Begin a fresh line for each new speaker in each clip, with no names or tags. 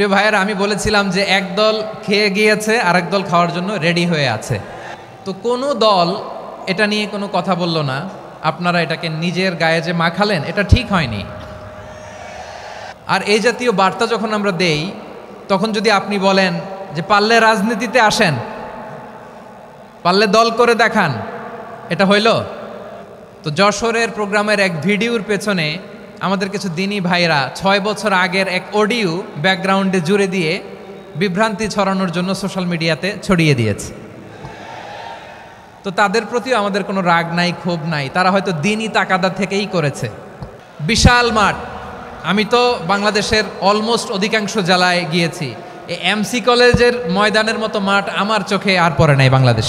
প্রিয় ভাইয়েরা, আমি বলেছিলাম যে একদল খেয়ে গিয়েছে আর একদল খাওয়ার জন্য রেডি হয়ে আছে। তো কোনো দল এটা নিয়ে কোনো কথা বলল না, আপনারা এটাকে নিজের গায়ে যে মাখালেন এটা ঠিক হয়নি। আর এই জাতীয় বার্তা যখন আমরা দেই তখন যদি আপনি বলেন যে পারলে রাজনীতিতে আসেন, পারলে দল করে দেখান, এটা হইল? তো যশোরের প্রোগ্রামের এক ভিডিওর পেছনে আমাদের কিছু দিনী ভাইরা 6 বছর আগের এক অডিও ব্যাকগ্রাউন্ডে জুড়ে দিয়ে বিভ্রান্তি ছড়ানোর জন্য সোশ্যাল মিডিয়াতে ছড়িয়ে দিয়েছে। তো তাদের প্রতিও আমাদের কোনো রাগ নাই, ক্ষোভ নাই, তারা হয়তো দিনই তাকাদা থেকেই করেছে। বিশাল মাঠ, আমি তো বাংলাদেশের অলমোস্ট অধিকাংশ জেলায় গিয়েছি, এই এমসি কলেজের ময়দানের মতো মাঠ আমার চোখে আর পড়ে নাই বাংলাদেশ।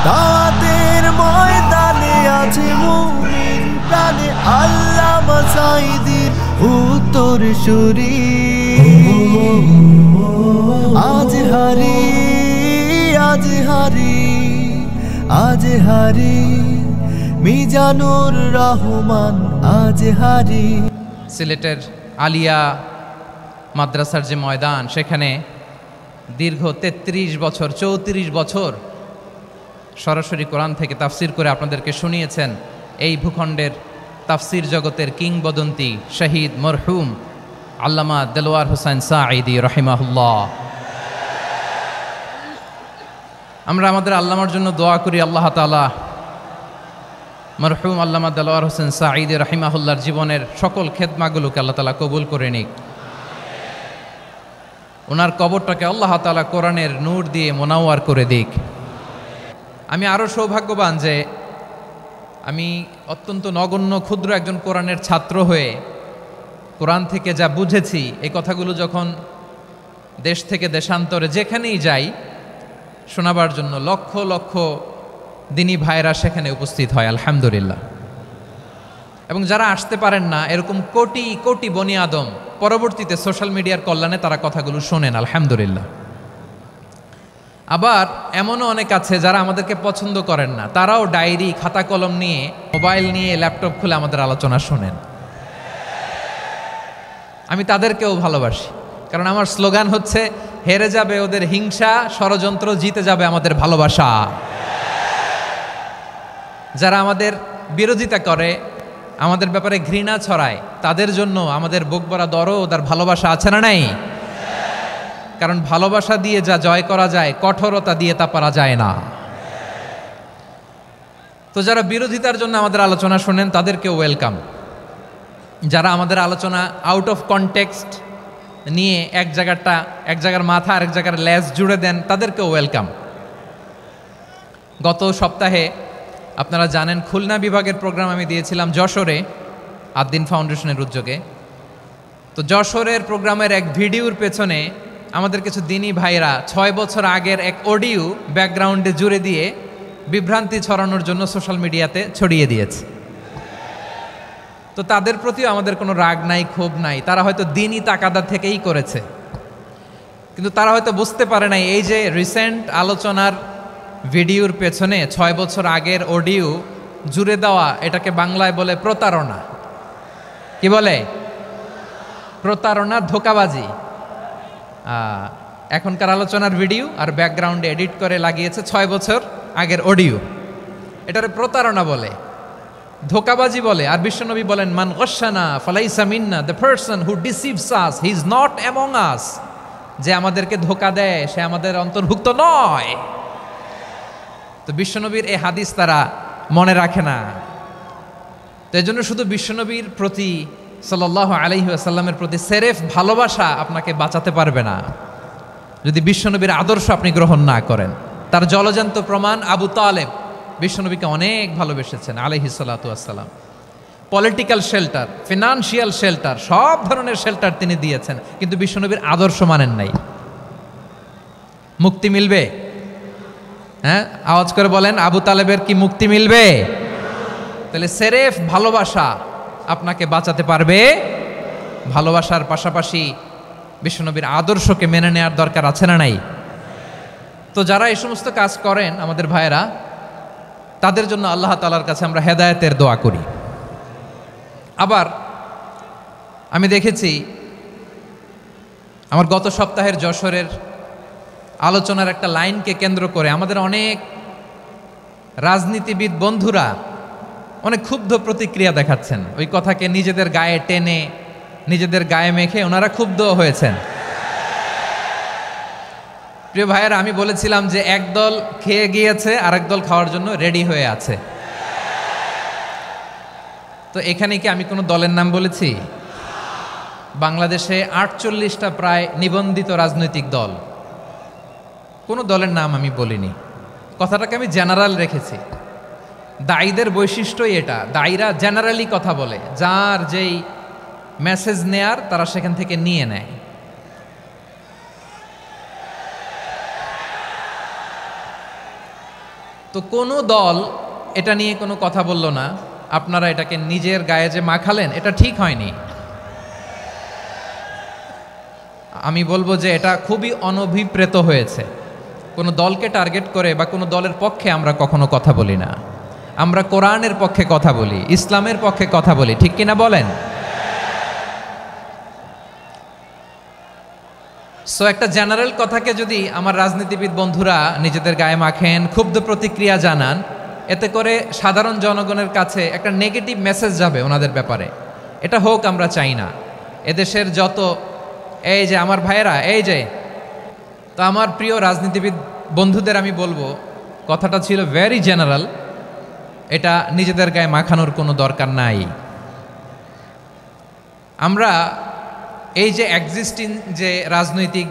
দাওয়াতের ময়দানে আছে মুমিন প্রাণে আল্লামা সাঈদীর উত্তরসূরি। আজ হারি আজ হারি আজ হারি মিজানুর রহমান আজ হারি।
সিলেটের আলিয়া মাদ্রাসার যে ময়দান, সেখানে দীর্ঘ 33 বছর 34 বছর সরাসরি কোরআন থেকে তাফসির করে আপনাদেরকে শুনিয়েছেন এই ভূখণ্ডের তাফসির জগতের কিংবদন্তি শহীদ মরহুম আল্লামা দেলোয়ার হোসেন সাঈদী রাহিমাহুল্লাহ। আমরা আমাদের আল্লামার জন্য দোয়া করি, আল্লাহ তাআলা মরহুম আল্লামা দেলোয়ার হোসেন সাঈদী রাহিমাহুল্লাহর জীবনের সকল খেদমাগুলোকে আল্লাহ তাআলা কবুল করে নিক। ওনার কবরটাকে আল্লাহ তাআলা কোরআনের নূর দিয়ে মোনাওয়ার করে দিক। আমি আরও সৌভাগ্যবান যে আমি অত্যন্ত নগণ্য ক্ষুদ্র একজন কোরআনের ছাত্র হয়ে কোরআন থেকে যা বুঝেছি, এই কথাগুলো যখন দেশ থেকে দেশান্তরে যেখানেই যাই শোনাবার জন্য লক্ষ লক্ষ দিনী ভাইরা সেখানে উপস্থিত হয়, আলহামদুলিল্লাহ। এবং যারা আসতে পারেন না, এরকম কোটি কোটি বনি আদম পরবর্তীতে সোশ্যাল মিডিয়ার কল্যাণে তারা কথাগুলো শোনেন, আলহামদুলিল্লাহ। আবার এমনও অনেক আছে যারা আমাদেরকে পছন্দ করেন না, তারাও ডায়েরি খাতা কলম নিয়ে, মোবাইল নিয়ে, ল্যাপটপ খুলে আমাদের আলোচনা শোনেন। আমি তাদেরকেও ভালোবাসি, কারণ আমার স্লোগান হচ্ছে হেরে যাবে ওদের হিংসা, ষড়যন্ত্র, জিতে যাবে আমাদের ভালোবাসা। যারা আমাদের বিরোধিতা করে, আমাদের ব্যাপারে ঘৃণা ছড়ায়, তাদের জন্য আমাদের বুক ভরা দরদ আর ভালোবাসা আছে না নাই? কারণ ভালোবাসা দিয়ে যা জয় করা যায়, কঠোরতা দিয়ে তা পারা যায় না। তো যারা বিরোধিতার জন্য আমাদের আলোচনা শোনেন তাদেরকেও ওয়েলকাম। যারা আমাদের আলোচনা আউট অফ কনটেক্সট নিয়ে এক জায়গার মাথা আর এক জায়গার লেজ জুড়ে দেন, তাদেরকেও ওয়েলকাম। গত সপ্তাহে আপনারা জানেন খুলনা বিভাগের প্রোগ্রাম আমি দিয়েছিলাম যশোরে আদ্দিন ফাউন্ডেশনের উদ্যোগে। তো যশোরের প্রোগ্রামের এক ভিডিওর পেছনে আমাদের কিছু দিনী ভাইরা 6 বছর আগের এক অডিও ব্যাকগ্রাউন্ডে জুড়ে দিয়ে বিভ্রান্তি ছড়ানোর জন্য সোশ্যাল মিডিয়াতে ছড়িয়ে দিয়েছে। তো তাদের প্রতিও আমাদের কোনো রাগ নাই, ক্ষোভ নাই, তারা হয়তো দিনই তাকাদা থেকেই করেছে। কিন্তু তারা হয়তো বুঝতে পারে নাই এই যে রিসেন্ট আলোচনার ভিডিওর পেছনে 6 বছর আগের অডিও জুড়ে দেওয়া, এটাকে বাংলায় বলে প্রতারণা। কি বলে? প্রতারণা, ধোঁকাবাজি। এখনকার আলোচনার ভিডিও আর ব্যাকগ্রাউন্ডে এডিট করে লাগিয়েছে 6 বছর আগের অডিও। এটারে প্রতারণা বলে, ধোঁকাবাজি বলে। আর বিশ্বনবী বলেন, মান গশানা ফালাইসা মিন্না, the person who deceives us he is not among us. যে আমাদেরকে ধোঁকা দেয় সে আমাদের অন্তর্ভুক্ত নয়। তো বিশ্বনবীর এই হাদিস তারা মনে রাখে না। তো এই জন্য শুধু বিশ্বনবীর প্রতি সাল্লাল্লাহু আলাইহি ওয়াসাল্লামের প্রতি সেরেফ ভালোবাসা আপনাকে বাঁচাতে পারবে না যদি বিশ্বনবীর আদর্শ আপনি গ্রহণ না করেন। তার জলজান্ত প্রমাণ, আবু তালেব বিশ্বনবীকে অনেক ভালোবেসেছেন আলাইহিস সালাতু ওয়াসসালাম। পলিটিক্যাল শেল্টার, ফিনান্সিয়াল শেল্টার, সব ধরনের শেল্টার তিনি দিয়েছেন, কিন্তু বিশ্বনবীর আদর্শ মানেন নাই। মুক্তি মিলবে? হ্যাঁ, আওয়াজ করে বলেন, আবু তালেবের কি মুক্তি মিলবে? তাহলে সেরেফ ভালোবাসা আপনাকে বাঁচাতে পারবে। ভালোবাসার পাশাপাশি বিশ্বনবীর আদর্শকে মেনে নেওয়ার দরকার আছে না নাই? তো যারা এই সমস্ত কাজ করেন আমাদের ভাইয়েরা, তাদের জন্য আল্লাহ তাআলার কাছে আমরা হেদায়েতের দোয়া করি। আবার আমি দেখেছি আমার গত সপ্তাহের যশোরের আলোচনার একটা লাইনকে কেন্দ্র করে আমাদের অনেক রাজনীতিবিদ বন্ধুরা অনেক ক্ষুব্ধ প্রতিক্রিয়া দেখাচ্ছেন। ওই কথাকে নিজেদের গায়ে টেনে নিজেদের গায়ে মেখে ওনারা ক্ষুব্ধ হয়েছেন। প্রিয় ভাইয়েরা, আমি বলেছিলাম যে একদল খেয়ে গিয়েছে আর একদল খাওয়ার জন্য রেডি হয়ে আছে। তো এখানে কি আমি কোনো দলের নাম বলেছি? বাংলাদেশে ৪৮টা প্রায় নিবন্ধিত রাজনৈতিক দল, কোনো দলের নাম আমি বলিনি। কথাটাকে আমি জেনারেল রেখেছি। দায়ীদের বৈশিষ্ট্যই এটা, দায়ীরা জেনারেলি কথা বলে, যার যেই মেসেজ নেয়ার তারা সেখান থেকে নিয়ে নেয়। তো কোনো দল এটা নিয়ে কোনো কথা বলল না, আপনারা এটাকে নিজের গায়ে যে মাখালেন এটা ঠিক হয়নি। আমি বলবো যে এটা খুবই অনভিপ্রেত হয়েছে। কোনো দলকে টার্গেট করে বা কোনো দলের পক্ষে আমরা কখনো কথা বলি না। আমরা কোরআনের পক্ষে কথা বলি, ইসলামের পক্ষে কথা বলি, ঠিক কিনা বলেন? সো একটা জেনারেল কথাকে যদি আমার রাজনীতিবিদ বন্ধুরা নিজেদের গায়ে মাখেন, ক্ষুব্ধ প্রতিক্রিয়া জানান, এতে করে সাধারণ জনগণের কাছে একটা নেগেটিভ মেসেজ যাবে ওনাদের ব্যাপারে। এটা হোক আমরা চাই না। এদেশের যত এই যে আমার ভাইয়েরা, এই যে, তো আমার প্রিয় রাজনীতিবিদ বন্ধুদের আমি বলবো কথাটা ছিল ভেরি জেনারেল, এটা নিজেদের গায়ে মাখানোর কোনো দরকার নাই। আমরা এই যে এক্সিস্টিং যে রাজনৈতিক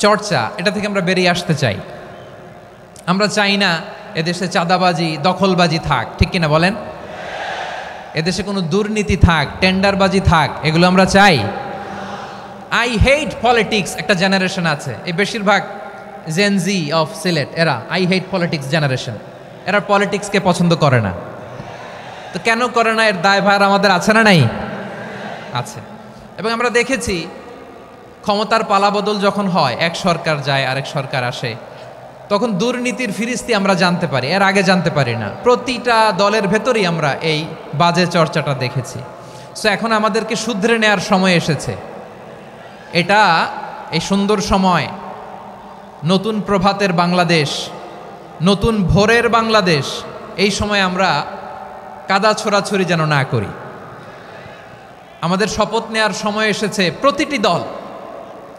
চর্চা, এটা থেকে আমরা বেরিয়ে আসতে চাই। আমরা চাই না এদেশে চাঁদাবাজি, দখলবাজি থাক, ঠিক কিনা বলেন? এদেশে কোনো দুর্নীতি থাক, টেন্ডারবাজি থাক, এগুলো আমরা চাই। আই হেট পলিটিক্স একটা জেনারেশন আছে, এই বেশিরভাগ জেনজি অফ সিলেট, এরা আই হেট পলিটিক্স জেনারেশন। এরা পলিটিক্সকে পছন্দ করে না। তো কেন করে না, এর দায়ভার আমাদের আছে না নাই? আছে। এবং আমরা দেখেছি ক্ষমতার পালাবদল যখন হয়, এক সরকার যায় আরেক সরকার আসে, তখন দুর্নীতির ফিরিস্তি আমরা জানতে পারি, এর আগে জানতে পারি না। প্রতিটা দলের ভেতরেই আমরা এই বাজে চর্চাটা দেখেছি। সো এখন আমাদেরকে শুধরে নেওয়ার সময় এসেছে। এটা এই সুন্দর সময়, নতুন প্রভাতের বাংলাদেশ, নতুন ভোরের বাংলাদেশ, এই সময় আমরা কাদা ছোড়াছড়ি যেন না করি। আমাদের শপথ নেওয়ার সময় এসেছে। প্রতিটি দল,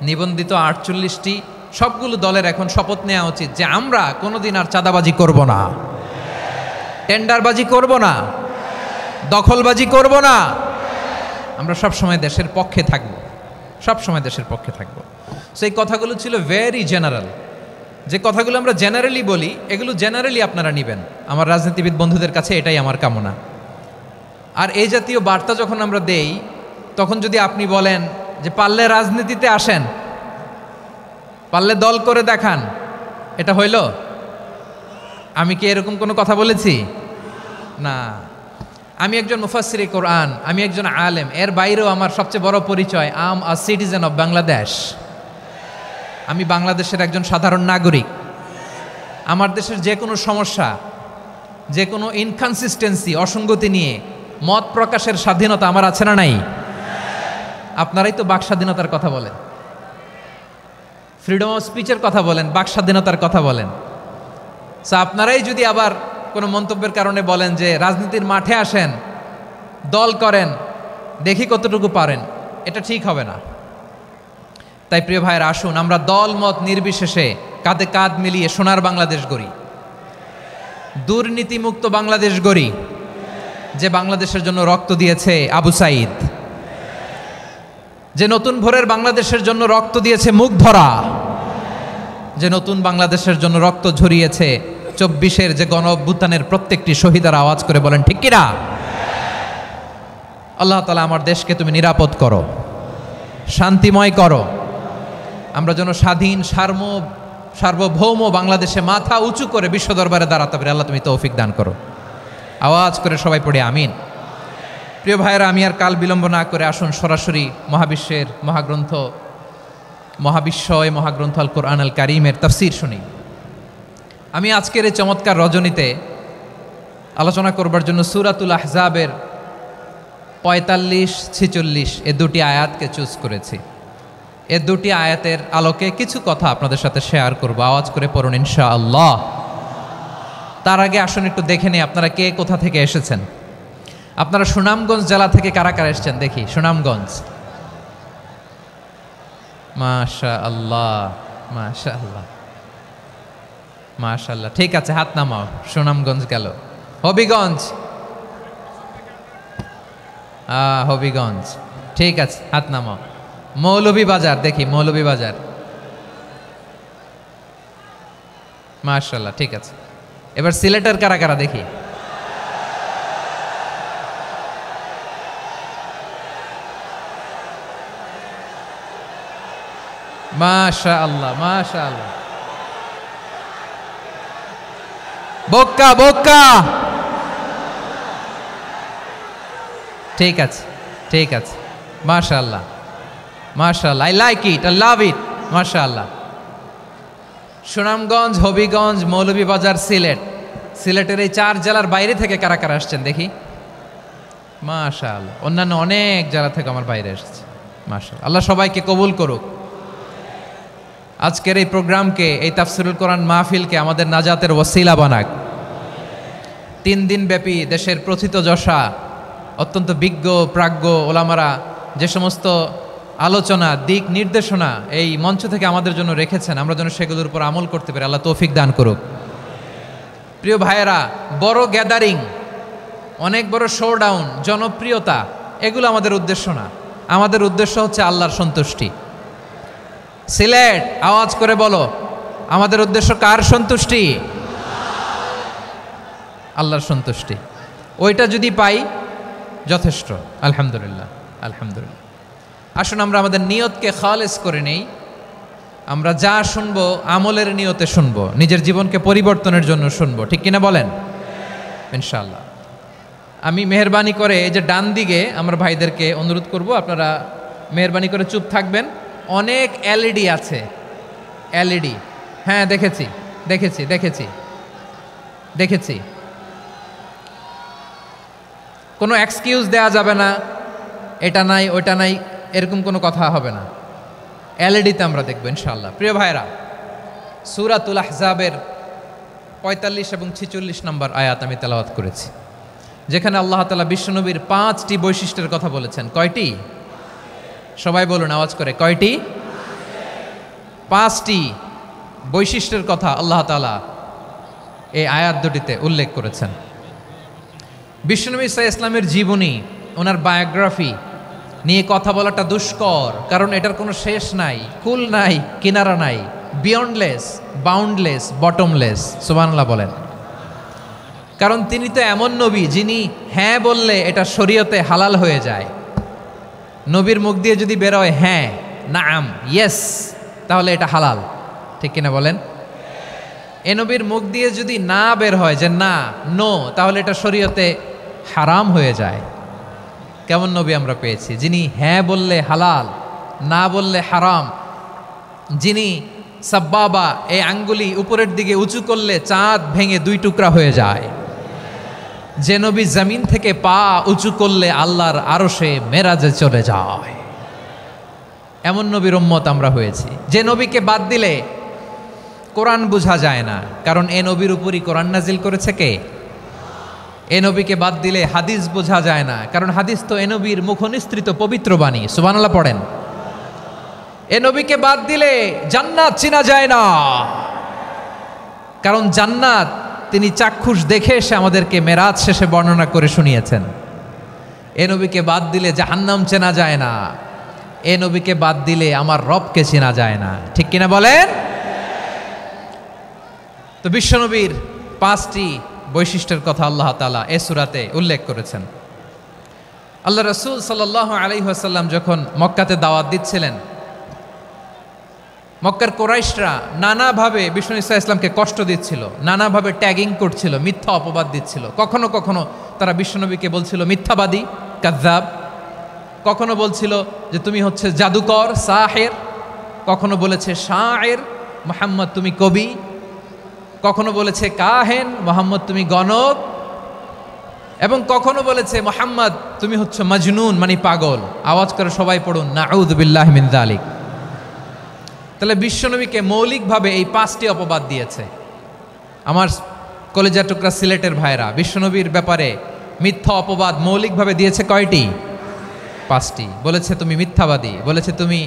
নিবন্ধিত ৪৮টি, সবগুলো দলের এখন শপথ নেওয়া উচিত যে আমরা কোনোদিন আর চাঁদাবাজি করব না, টেন্ডারবাজি করব না, দখলবাজি করব না। আমরা সবসময় দেশের পক্ষে থাকব, সবসময় দেশের পক্ষে থাকব। সেই কথাগুলো ছিল ভেরি জেনারেল। যে কথাগুলো আমরা জেনারেলি বলি, এগুলো জেনারেলি আপনারা নেবেন। আমার রাজনীতিবিদ বন্ধুদের কাছে এটাই আমার কামনা। আর এই জাতীয় বার্তা যখন আমরা দেই, তখন যদি আপনি বলেন যে পারলে রাজনীতিতে আসেন, পারলে দল করে দেখান, এটা হইল? আমি কি এরকম কোনো কথা বলেছি? না। আমি একজন মুফাসসিরে কোরআন, আমি একজন আলেম, এর বাইরেও আমার সবচেয়ে বড় পরিচয় আম আ সিটিজেন অফ বাংলাদেশ। আমি বাংলাদেশের একজন সাধারণ নাগরিক। আমার দেশের যে কোনো সমস্যা, যে কোনো ইনকনসিস্টেন্সি, অসঙ্গতি নিয়ে মত প্রকাশের স্বাধীনতা আমার আছে না নাই? আপনারাই তো বাক স্বাধীনতার কথা বলেন, ফ্রিডম অফ স্পিচের কথা বলেন, বাক স্বাধীনতার কথা বলেন। সো আপনারাই যদি আবার কোনো মন্তব্যের কারণে বলেন যে রাজনীতির মাঠে আসেন, দল করেন, দেখি কতটুকু পারেন, এটা ঠিক হবে না। তাই প্রিয় ভাইয়ের, আসুন আমরা দল মত নির্বিশেষে কাঁধে কাঁধ মিলিয়ে সোনার বাংলাদেশ গড়ি, দুর্নীতিমুক্ত বাংলাদেশ গড়ি, যে বাংলাদেশের জন্য রক্ত দিয়েছে আবু সাঈদ, যে নতুন ভোরের বাংলাদেশের জন্য রক্ত দিয়েছে মুগ্ধরা, যে নতুন বাংলাদেশের জন্য রক্ত ঝরিয়েছে ২৪-এর যে গণ অভ্যুত্থানের প্রত্যেকটি শহীদের আওয়াজ করে বলেন ঠিক কিনা? আল্লাহ তাআলা আমার দেশকে তুমি নিরাপদ করো, শান্তিময় করো। আমরা যেন স্বাধীন সার্বভৌম বাংলাদেশে মাথা উঁচু করে বিশ্ব দরবারে দাঁড়াতে পারি। আল্লাহ তুমি তৌফিক দান করো। আওয়াজ করে সবাই পড়ে আমিন। প্রিয় ভাইয়েরা, আমি আর কাল বিলম্ব না করে আসুন সরাসরি মহাবিশ্বের মহাগ্রন্থ, মহাবিশ্বয় মহাগ্রন্থ আল কোরআন আল কারীমের তাফসীর শুনি। আমি আজকের এই চমৎকার রজনীতে আলোচনা করবার জন্য সূরাতুল আহজাবের 45-46 এ দুটি আয়াতকে চুজ করেছি। এ দুটি আয়াতের আলোকে কিছু কথা আপনাদের সাথে শেয়ার করব। আওয়াজ করে পড়ুন ইনশাআল্লাহ। তার আগে আসুন একটু দেখে নিই আপনারা কে কোথা থেকে এসেছেন। আপনারা সুনামগঞ্জ জেলা থেকে কারা কারা এসেছেন দেখি। সুনামগঞ্জ, মাশাআল্লাহ মাশাআল্লাহ মাশাআল্লাহ, ঠিক আছে, হাত নামাও। সুনামগঞ্জ গেল। হবিগঞ্জ, হবিগঞ্জ, ঠিক আছে, হাত নামাও। মৌলভীবাজার দেখি, মৌলভীবাজার, মাশাআল্লাহ, ঠিক আছে। এবার সিলেটের কারা কারা দেখি। মাশাআল্লাহ মাশাআল্লাহ। বক্কা বক্কা, ঠিক আছে ঠিক আছে, মাশাআল্লাহ মাশাআল্লাহ, I like it, I love it, মাশাআল্লাহ। সুনামগঞ্জ, হবিগঞ্জ, মৌলভীবাজার, সিলেট। সিলেটের এই 4 জেলার বাইরে থেকে কারা কারা আসছেন দেখি। মাশাআল্লাহ, অন্যান্য অনেক জেলা থেকে আমার বাইরে এসেছে, মাশাআল্লাহ। আল্লাহ সবাইকে কবুল করুক। আজকের এই প্রোগ্রামকে, এই তাফসিরুল কোরআন মাহফিলকে আমাদের নাজাতের ওসিলা বানাক। 3 দিন ব্যাপী দেশের প্রথিতযশা অত্যন্ত বিজ্ঞ প্রাজ্ঞ ওলামারা যে সমস্ত আলোচনা, দিক নির্দেশনা এই মঞ্চ থেকে আমাদের জন্য রেখেছেন, আমরা যেন সেগুলোর উপর আমল করতে পারি। আল্লাহ তৌফিক দান করুক। প্রিয় ভাইয়েরা, বড় গ্যাদারিং, অনেক বড় শোডাউন, জনপ্রিয়তা, এগুলো আমাদের উদ্দেশ্য না। আমাদের উদ্দেশ্য হচ্ছে আল্লাহর সন্তুষ্টি। সিলেট, আওয়াজ করে বলো, আমাদের উদ্দেশ্য কার সন্তুষ্টি? আল্লাহর সন্তুষ্টি। ওইটা যদি পাই যথেষ্ট, আলহামদুলিল্লাহ আলহামদুলিল্লাহ। আসুন আমরা আমাদের নিয়তকে খালেস করে নেই। আমরা যা শুনবো আমলের নিয়তে শুনবো, নিজের জীবনকে পরিবর্তনের জন্য শুনবো, ঠিক কিনা বলেন? ইনশাআল্লাহ। আমি মেহরবানি করে এই যে ডান দিকে আমার ভাইদেরকে অনুরোধ করব, আপনারা মেহরবানি করে চুপ থাকবেন। অনেক এলইডি আছে, এলইডি, হ্যাঁ দেখেছি দেখেছি দেখেছি দেখেছি। কোনো এক্সকিউজ দেওয়া যাবে না, এটা নাই ওইটা নাই, এরকম কোনো কথা হবে না। এলইডিতে আমরা দেখব ইনশাআল্লাহ। প্রিয় ভাইরা, সূরাতুল আহজাবের 45 এবং 46 নম্বর আয়াত আমি তেলাওয়াত করেছি, যেখানে আল্লাহ তাআলা বিশ্বনবীর 5টি বৈশিষ্ট্যের কথা বলেছেন। কয়টি? সবাই বলুন আওয়াজ করে, কয়টি? 5টি বৈশিষ্ট্যের কথা আল্লাহ তাআলা এই আয়াত দুটিতে উল্লেখ করেছেন। বিশ্বনবী সাল্লাল্লাহু আলাইহি ইসলামের জীবনী, ওনার বায়োগ্রাফি নিয়ে কথা বলাটা দুষ্কর, কারণ এটার কোনো শেষ নাই, কুল নাই, কিনারা নাই, বিয়ন্ডলেস, বাউন্ডলেস, বটমলেস। সুবহানাল্লাহ বলেন। কারণ তিনি তো এমন নবী যিনি হ্যাঁ বললে এটা শরীয়তে হালাল হয়ে যায়। নবীর মুখ দিয়ে যদি বেরোয় হ্যাঁ, নাম, ইয়েস, তাহলে এটা হালাল, ঠিক কিনা বলেন? এ নবীর মুখ দিয়ে যদি না বের হয় যে না, নো, তাহলে এটা শরীয়তে হারাম হয়ে যায়। কেমন নবী আমরা পেয়েছি, যিনি হ্যাঁ বললে হালাল, না বললে হারাম, যিনি সাব্বাবা, এই আঙ্গুলি উপরের দিকে উঁচু করলে চাঁদ ভেঙে 2 টুকরা হয়ে যায়, যে নবী জমিন থেকে পা উঁচু করলে আল্লাহর আরশে মেরাজে চলে যায়, এমন নবীর উম্মত আমরা হয়েছি। যে নবীকে বাদ দিলে কোরআন বোঝা যায় না, কারণ এ নবীর উপরই কোরআন নাজিল করেছে কে? এ নবীকে বাদ দিলে হাদিস বোঝা যায় না, কারণ হাদিস তো এ নবীর মুখনিসৃত পবিত্র বাণী। সুবহানাল্লাহ পড়েন। এ নবীকে বাদ দিলে জান্নাত চেনা যায় না, কারণ জান্নাত তিনি চাক্ষুষ দেখে এসে আমাদেরকে মেরাজ শেষে বর্ণনা করে শুনিয়েছেন। এ নবীকে বাদ দিলে জাহান্নাম চেনা যায় না, এ নবীকে বাদ দিলে আমার রবকে চেনা যায় না, ঠিক কিনা বলেন? তো বিশ্বনবীর 5টি বৈশিষ্ট্যের কথা আল্লাহ তাআলা এ সূরাতে উল্লেখ করেছেন। আল্লাহ রাসূল সাল্লাল্লাহু আলাইহি ওয়াসাল্লাম যখন মক্কাতে দাওয়াত দিচ্ছিলেন, মক্কার কুরাইশরা নানাভাবে বিষ্ণু ঈসা ইসলামকে কষ্ট দিচ্ছিল, নানাভাবে ট্যাগিং করছিল, মিথ্যা অপবাদ দিচ্ছিল। কখনো কখনো তারা বিশ্বনবীকে বলছিল মিথ্যাবাদী, কাযযাব। কখনো বলছিল যে তুমি হচ্ছে জাদুকর, সাহের। কখনো বলেছে শায়ের, মুহাম্মদ তুমি কবি। কখনো বলেছে কাহেন, মুহাম্মদ তুমি গণক। এবং কখনো বলেছে মুহাম্মদ তুমি হচ্ছে মাজনুন মানে পাগল। আওয়াজ করে সবাই পড়ুন নাউযু বিল্লাহি মিন যালিক। তাহলে বিশ্বনবীকে মৌলিকভাবে এই 5টি অপবাদ দিয়েছে। আমার কলেজা টুকরা সিলেটের ভাইরা, বিশ্বনবীর ব্যাপারে মিথ্যা অপবাদ মৌলিকভাবে দিয়েছে কয়টি? 5টি। বলেছে তুমি মিথ্যাবাদী, বলেছে তুমি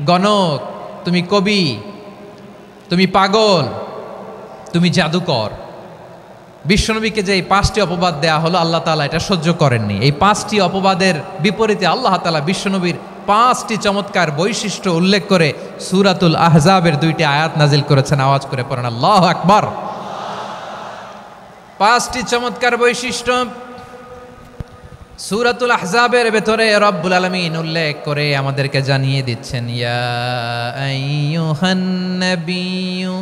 গণক, তুমি কবি, তুমি পাগল, তুমি জাদুকর। বিশ্বনবীকে যে এই 5টি অপবাদ দেয়া হলো, আল্লাহ তাআলা এটা সহ্য করেননি। এই 5টি অপবাদের বিপরীতে আল্লাহ তাআলা বিশ্বনবীর 5টি চমৎকার বৈশিষ্ট্য উল্লেখ করে সূরাতুল আহজাবের 2টি আয়াত নাজিল করেছেন। আওয়াজ করে পড়েন আল্লাহু আকবার। 5টি চমৎকার বৈশিষ্ট্য সূরাতুল আহজাবের ভেতরে রব্বুল আলামিন উল্লেখ করে আমাদেরকে জানিয়ে দিচ্ছেন, ইয়া আইয়ুহান নাবিয়্যু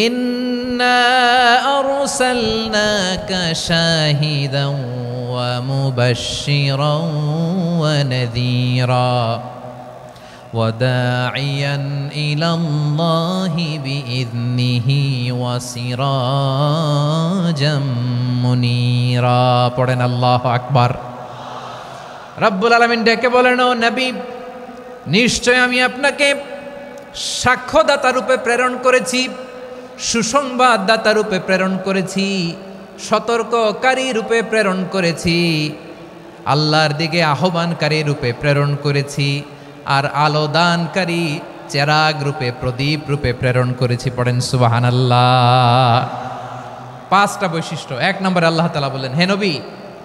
ইন্না আরসালনাকা শাহিদান ওয়া মুবাশশিরান ওয়া নাযীরা ওয়া দাঈয়ান ইলাল্লাহি বিইذনিহি ওয়া সিরাজাম মুনীরা। পড়েন আল্লাহু আকবার। রব্বুল আলামিন ডেকে বলেন, ও নবী, নিশ্চয় আমি আপনাকে সাক্ষ্যদাতা রূপে প্রেরণ করেছি, সুসংবাদদাতা রূপে প্রেরণ করেছি, সতর্ককারী রূপে প্রেরণ করেছি, আল্লাহর দিকে আহ্বানকারী রূপে প্রেরণ করেছি, আর আলোদানকারী চেরাগ রূপে, প্রদীপ রূপে প্রেরণ করেছি। পড়েন সুবহানাল্লাহ। 5টা বৈশিষ্ট্য। 1 নম্বরে আল্লাহ তাআলা বললেন, হে নবী,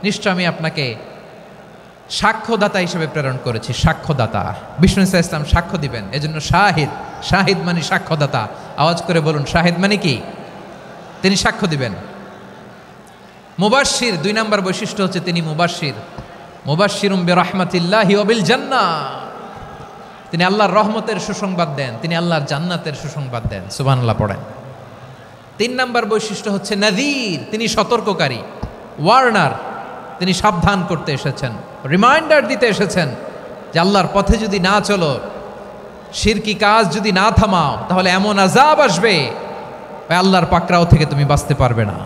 নিশ্চয় আমি আপনাকে সাক্ষ্যদাতা হিসেবে প্রেরণ করেছি। সাক্ষ্যদাতা, বিষ্ণু ইসা ইসলাম সাক্ষ্য দিবেন, এজন্য শাহিদ। শাহিদ মানে সাক্ষ্যদাতা। আওয়াজ করে বলুন শাহিদ মানে কি? তিনি সাক্ষ্য দিবেন। মুবাশশির, 2 নম্বর বৈশিষ্ট্য হচ্ছে তিনি মুবাশশির। মুবাশশিরুম বিরাহমাতিল্লাহি ওয়া বিল জান্নাহ, তিনি আল্লাহর রহমতের সুসংবাদ দেন, তিনি আল্লাহর জান্নাতের সুসংবাদ দেন। সুবহানাল্লাহ পড়েন। 3 নম্বর বৈশিষ্ট্য হচ্ছে নাযীর, তিনি সতর্ককারী, ওয়ার্নার, তিনি সাবধান করতে এসেছেন, রিমাইন্ডার দিতে এসেছেন যে আল্লাহর পথে যদি না চলো, শিরকি কাজ যদি না থামাও, তাহলে এমন আযাব আসবে আল্লাহর পাকড়াও থেকে তুমি বাঁচতে পারবে না।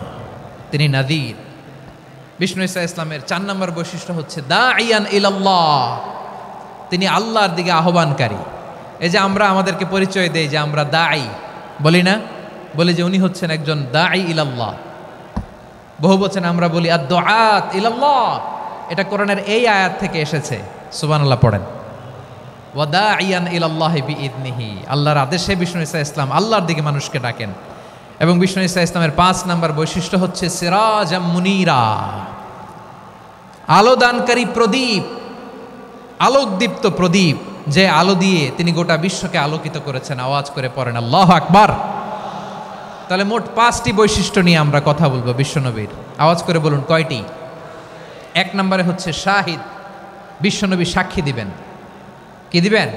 তিনি নাযীর। বিষ্ণু ইসা ইসলামের 4 নম্বর বৈশিষ্ট্য হচ্ছে দাঈয়ান ইলাল্লাহ, তিনি আল্লাহর দিকে আহ্বানকারী। এই যে আমরা আমাদেরকে পরিচয় দেই যে আমরা দাঈ, বলি না? বলি যে উনি হচ্ছেন একজন দাঈ ইলাল্লাহ। বহু বচন আমরা বলি আদ-দুআত ইলাল্লাহ। এটা কোরআনের এই আয়াত থেকে এসেছে। সুবহানাল্লাহ পড়েন। ওয়া দাঈয়ান ইলাল্লাহি বিইذনিহি, আল্লাহর আদেশে বিষ্ণু ইসা ইসলাম আল্লাহর দিকে মানুষকে ডাকেন। এবং বিষ্ণু ইসা ইসলামের 5 নম্বর বৈশিষ্ট্য হচ্ছে সিরাজাম মুনীরা, আলোদানকারী প্রদীপ, আলোকদীপ্ত প্রদীপ, যে আলো দিয়ে তিনি গোটা বিশ্বকে আলোকিত করেছেন। আওয়াজ করে পড়েন আল্লাহু আকবার। তাহলে মোট 5টি বৈশিষ্ট্য নিয়ে আমরা কথা বলবো বিশ্বনবীর। আওয়াজ করে বলুন কয়টি? 1 নম্বরে হচ্ছে শাহিদ, বিশ্বনবী সাক্ষী দিবেন। কি দিবেন?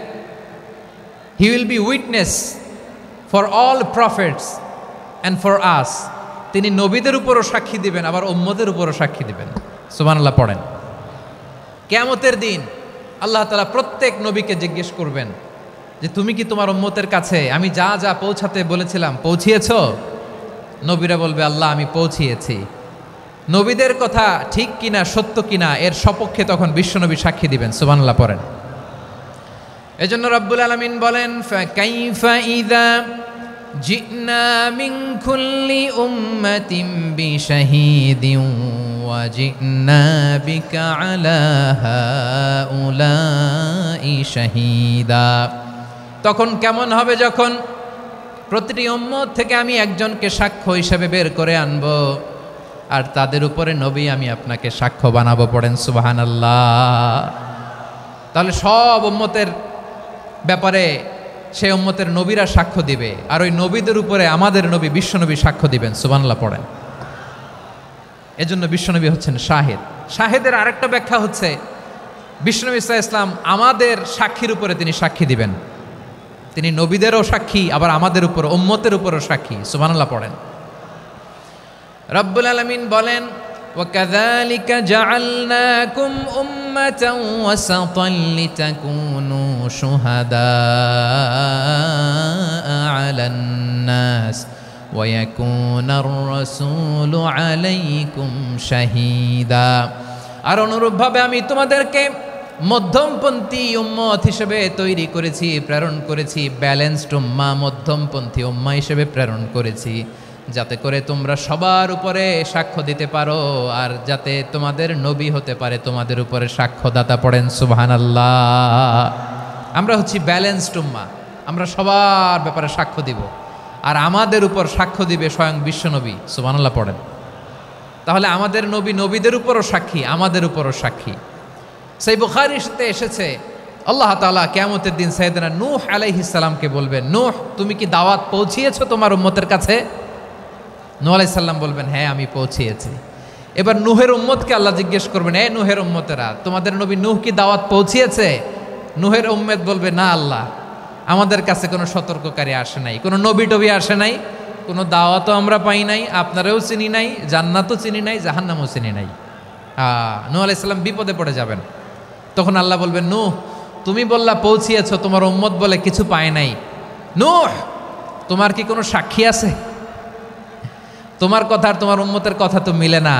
He will be witness for all prophets and for us. তিনি নবীদের উপরও সাক্ষী দিবেন, আবার উম্মতের উপরও সাক্ষী দিবেন। সুবহানাল্লাহ পড়েন। কিয়ামতের দিন আল্লাহ তাআলা প্রত্যেক নবীকে জিজ্ঞেস করবেন যে তুমি কি তোমার উম্মতের কাছে আমি যা যা পৌঁছাতে বলেছিলাম পৌঁছিয়েছো? নবীরা বলবে আল্লাহ আমি পৌঁছিয়েছি। নবীদের কথা ঠিক কিনা, সত্য কিনা, এর সপক্ষে তখন বিশ্বনবী সাক্ষী দিবেন। সুবহানাল্লাহ পড়েন। এজন্য রব্বুল আলামিন বলেন, ফাকাইফা ইযা জিনা মিন কুল্লি উম্মাতিন বিশাহীদিন ওয়া জিনা বিকা আলা হাউলাই শাহীদা। তখন কেমন হবে যখন প্রতিটি উম্মত থেকে আমি একজনকে সাক্ষ্য হিসেবে বের করে আনব, আর তাদের উপরে নবী আমি আপনাকে সাক্ষ্য বানাবো। পড়েন সুবহানাল্লাহ। তাহলে সব উম্মতের ব্যাপারে সেই উম্মতের নবীরা সাক্ষ্য দিবে, আর ওই নবীদের উপরে আমাদের নবী বিশ্বনবী সাক্ষ্য দিবেন। সুবহানাল্লাহ পড়েন। এজন্য বিশ্বনবী হচ্ছেন শাহিদ। শাহিদের আরেকটা ব্যাখ্যা হচ্ছে বিশ্বনবী সাল্লাল্লাহু আলাইহি ওয়াসাল্লাম আমাদের সাক্ষীর উপরে তিনি সাক্ষী দিবেন। তিনি নবীদেরও সাক্ষী, আবার আমাদের উপর উম্মতের উপরও সাক্ষী। সুবহানাল্লাহ পড়েন। রব্বুল আলামিন বলেন, وَكَذَلِكَ جَعَلْنَاكُمْ أُمَّةً وَسَطًا لِتَكُونُوا شُهَدَاءَ عَلَى النَّاسِ ويكون الرسول عليكم شهيدا। আর অনুরূপভাবে আমি তোমাদেরকে মধ্যমপন্থী উম্মত হিসেবে তৈরি করেছি, প্রেরণ করেছি, ব্যালেন্সড উম্মাহ, মধ্যমপন্থী উম্মাহ হিসেবে প্রেরণ করেছি, যাতে করে তোমরা সবার উপরে সাক্ষ্য দিতে পারো আর যাতে তোমাদের নবী হতে পারে তোমাদের উপরে সাক্ষ্যদাতা। পড়েন সুবহানাল্লাহ। আমরা হচ্ছি ব্যালেন্সড উম্মাহ, আমরা সবার ব্যাপারে সাক্ষ্য দিব আর আমাদের উপর সাক্ষ্য দিবে স্বয়ং বিশ্বনবী। সুবহানাল্লাহ পড়েন। তাহলে আমাদের নবী নবীদের উপরও সাক্ষী, আমাদের উপরও সাক্ষী। সেই বুখারীতে এসেছে আল্লাহ তাআলা কিয়ামতের দিন সাইয়েদনা নূহ আলাইহিস সালামকে বলবেন, নূহ তুমি কি দাওয়াত পৌঁছিয়েছো তোমার উম্মতের কাছে? নূহ আলাইহিস সালাম বলবেন, হ্যাঁ আমি পৌঁছিয়েছি। এবার নূহের উম্মতকে আল্লাহ জিজ্ঞেস করবেন, এ নূহের উম্মতেরা তোমাদের নবী নূহ কি দাওয়াত পৌঁছিয়েছে? নূহের উম্মত বলবে, না আল্লাহ, আমাদের কাছে কোনো সতর্ককারী আসে নাই, কোনো নবী টবি আসে নাই, কোনো দাওয়াতও আমরা পাই নাই, আপনারাও চিনি নাই, জান্নাতও চিনি নাই, জাহান্নামও চিনি নাই। নূহ আলাইহিস সালাম বিপদে পড়ে যাবেন। তখন আল্লাহ বলবেন, নূহ তুমি বললা পৌঁছিয়েছো, তোমার উম্মত বলে কিছু পায় নাই। নূহ তোমার কি কোনো সাক্ষী আছে? তোমার কথা আর তোমার উম্মতের কথা তো মিলে না।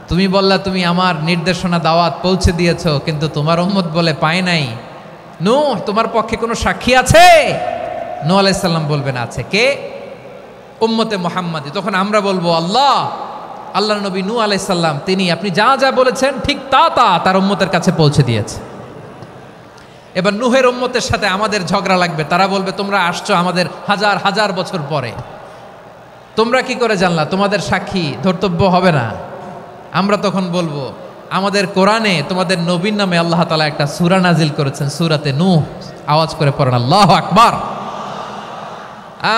তুমি বললা তুমি আমার নির্দেশনা দাওয়াত পৌঁছে দিয়েছো, কিন্তু তোমার উম্মত বলে পায় নাই। নূহ তোমার পক্ষে কোনো সাক্ষী আছে? নূহ আলাইহিস সালাম বলবেন, আছে। কে? উম্মতে মুহাম্মাদী। তখন আমরা বলবো, আল্লাহর নবী নূহ আলাইহিস সালাম তিনি আপনি যা যা বলেছেন ঠিক তা তার উম্মতের কাছে পৌঁছে দিয়েছে। এবার নূহের উম্মতের সাথে আমাদের ঝগড়া লাগবে। তারা বলবে, তোমরা আসছো আমাদের হাজার হাজার বছর পরে, তোমরা কি করে জানলা? তোমাদের সাক্ষী ধর্তব্য হবে না। আমরা তখন বলবো, আমাদের কোরআনে তোমাদের নবীর নামে আল্লাহ তাআলা একটা সূরা নাজিল করেছেন, সূরাতে নূহ। আওয়াজ করে পড়েন আল্লাহু আকবার।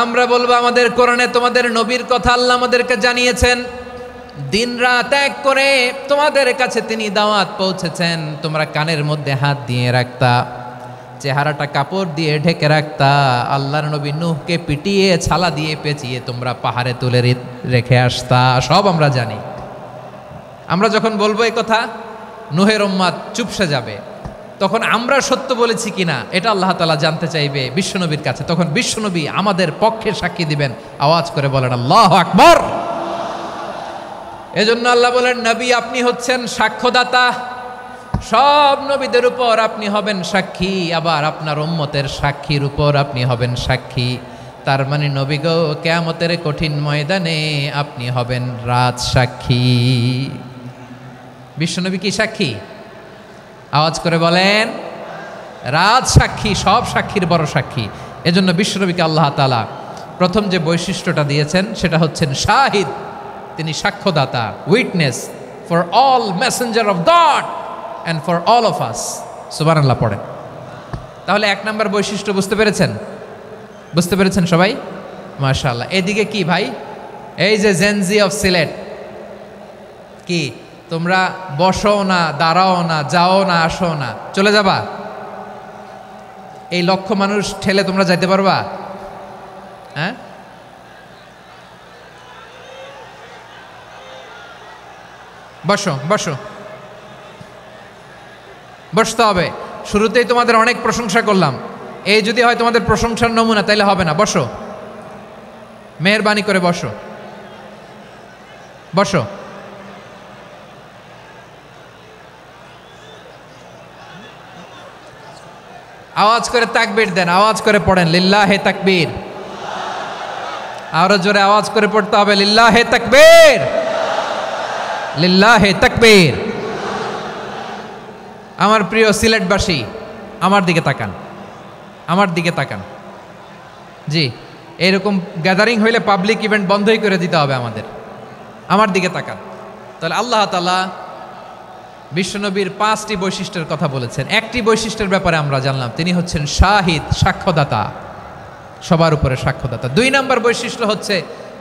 আমরা বলবো, আমাদের কোরআনে তোমাদের নবীর কথা আল্লাহ আমাদেরকে জানিয়েছেন, দিন রাত এক করে তোমাদের কাছে তিনি দাওয়াত পৌঁছেছেন। তোমরা কানের মধ্যে হাত দিয়ে রাখতা, চেহারাটা কাপড় দিয়ে ঢেকে রাখতা, আল্লাহর নবী নূহকে পিটিয়ে ছালা দিয়ে পেঁচিয়ে তোমরা পাহাড়ে তুলে রেখে আসতা। সব আমরা জানি। আমরা যখন বলবো এই কথা, নূহের উম্মত চুপসে যাবে। তখন আমরা সত্য বলেছি কিনা এটা আল্লাহ তাআলা জানতে চাইবে বিশ্বনবীর কাছে। তখন বিশ্বনবী আমাদের পক্ষে সাক্ষী দিবেন। আওয়াজ করে বলেন আল্লাহু আকবার। এজন্য আল্লাহ বলেন, নবী আপনি হচ্ছেন সাক্ষ্যদাতা, সব নবীদের উপর আপনি হবেন সাক্ষী, আবার আপনার উম্মতের সাক্ষীর উপর আপনি হবেন সাক্ষী। তার মানে নবী গো, কিয়ামতের কঠিন ময়দানে আপনি হবেন রাজ সাক্ষী। বিশ্বনবী কি সাক্ষী? আওয়াজ করে বলেন, রাজ সাক্ষী, সব সাক্ষীর বড় সাক্ষী। এজন্য বিশ্বনবীকে আল্লাহ তাআলা প্রথম যে বৈশিষ্ট্যটা দিয়েছেন সেটা হচ্ছেন শাহিদ। তিনি সাক্ষ্যদাতা, witness for all messenger of God and for all of us. সুবহানাল্লাহ পড়েন। তাহলে এক নম্বর বৈশিষ্ট্য বুঝতে পেরেছেন? বুঝতে পেরেছেন সবাই? মাশাআল্লাহ। এদিকে কি ভাই, এই যে জেনজি অফ সিলেট, কি তোমরা বসো না, দাঁড়াও না, যাও না, আসো না, চলে যাবা? এই লক্ষ মানুষ ঠেলে তোমরা যাইতে পারবা? হ্যাঁ, বসো বসো, বসতে হবে। শুরুতেই তোমাদের অনেক প্রশংসা করলাম, এই যদি হয় তোমাদের প্রশংসার নমুনা, তাইলে হবে না। বসো, মেহেরবানি করে বসো, বসো। আওয়াজ করে তাকবীর দেন, আওয়াজ করে পড়েন লিল্লাহে তাকবীর। আরো জোরে আওয়াজ করে পড়তে হবে, লিল্লাহে তাকবীর, লিল্লাহে তাকবীর। আমার প্রিয় সিলেটবাসী, আমার দিকে তাকান, আমার দিকে তাকান। জি, এরকম গ্যাদারিং হইলে পাবলিক ইভেন্ট বন্ধই করে দিতে হবে আমাদের। আমার দিকে তাকান। তাহলে আল্লাহ তাআলা বিশ্বনবীর 5টি বৈশিষ্ট্যের কথা বলেছেন। একটি বৈশিষ্ট্যের ব্যাপারে আমরা জানলাম, তিনি হচ্ছেন শাহিদ, সাক্ষ্যদাতা, সবার উপরে সাক্ষ্যদাতা। 2 নম্বর বৈশিষ্ট্য হচ্ছে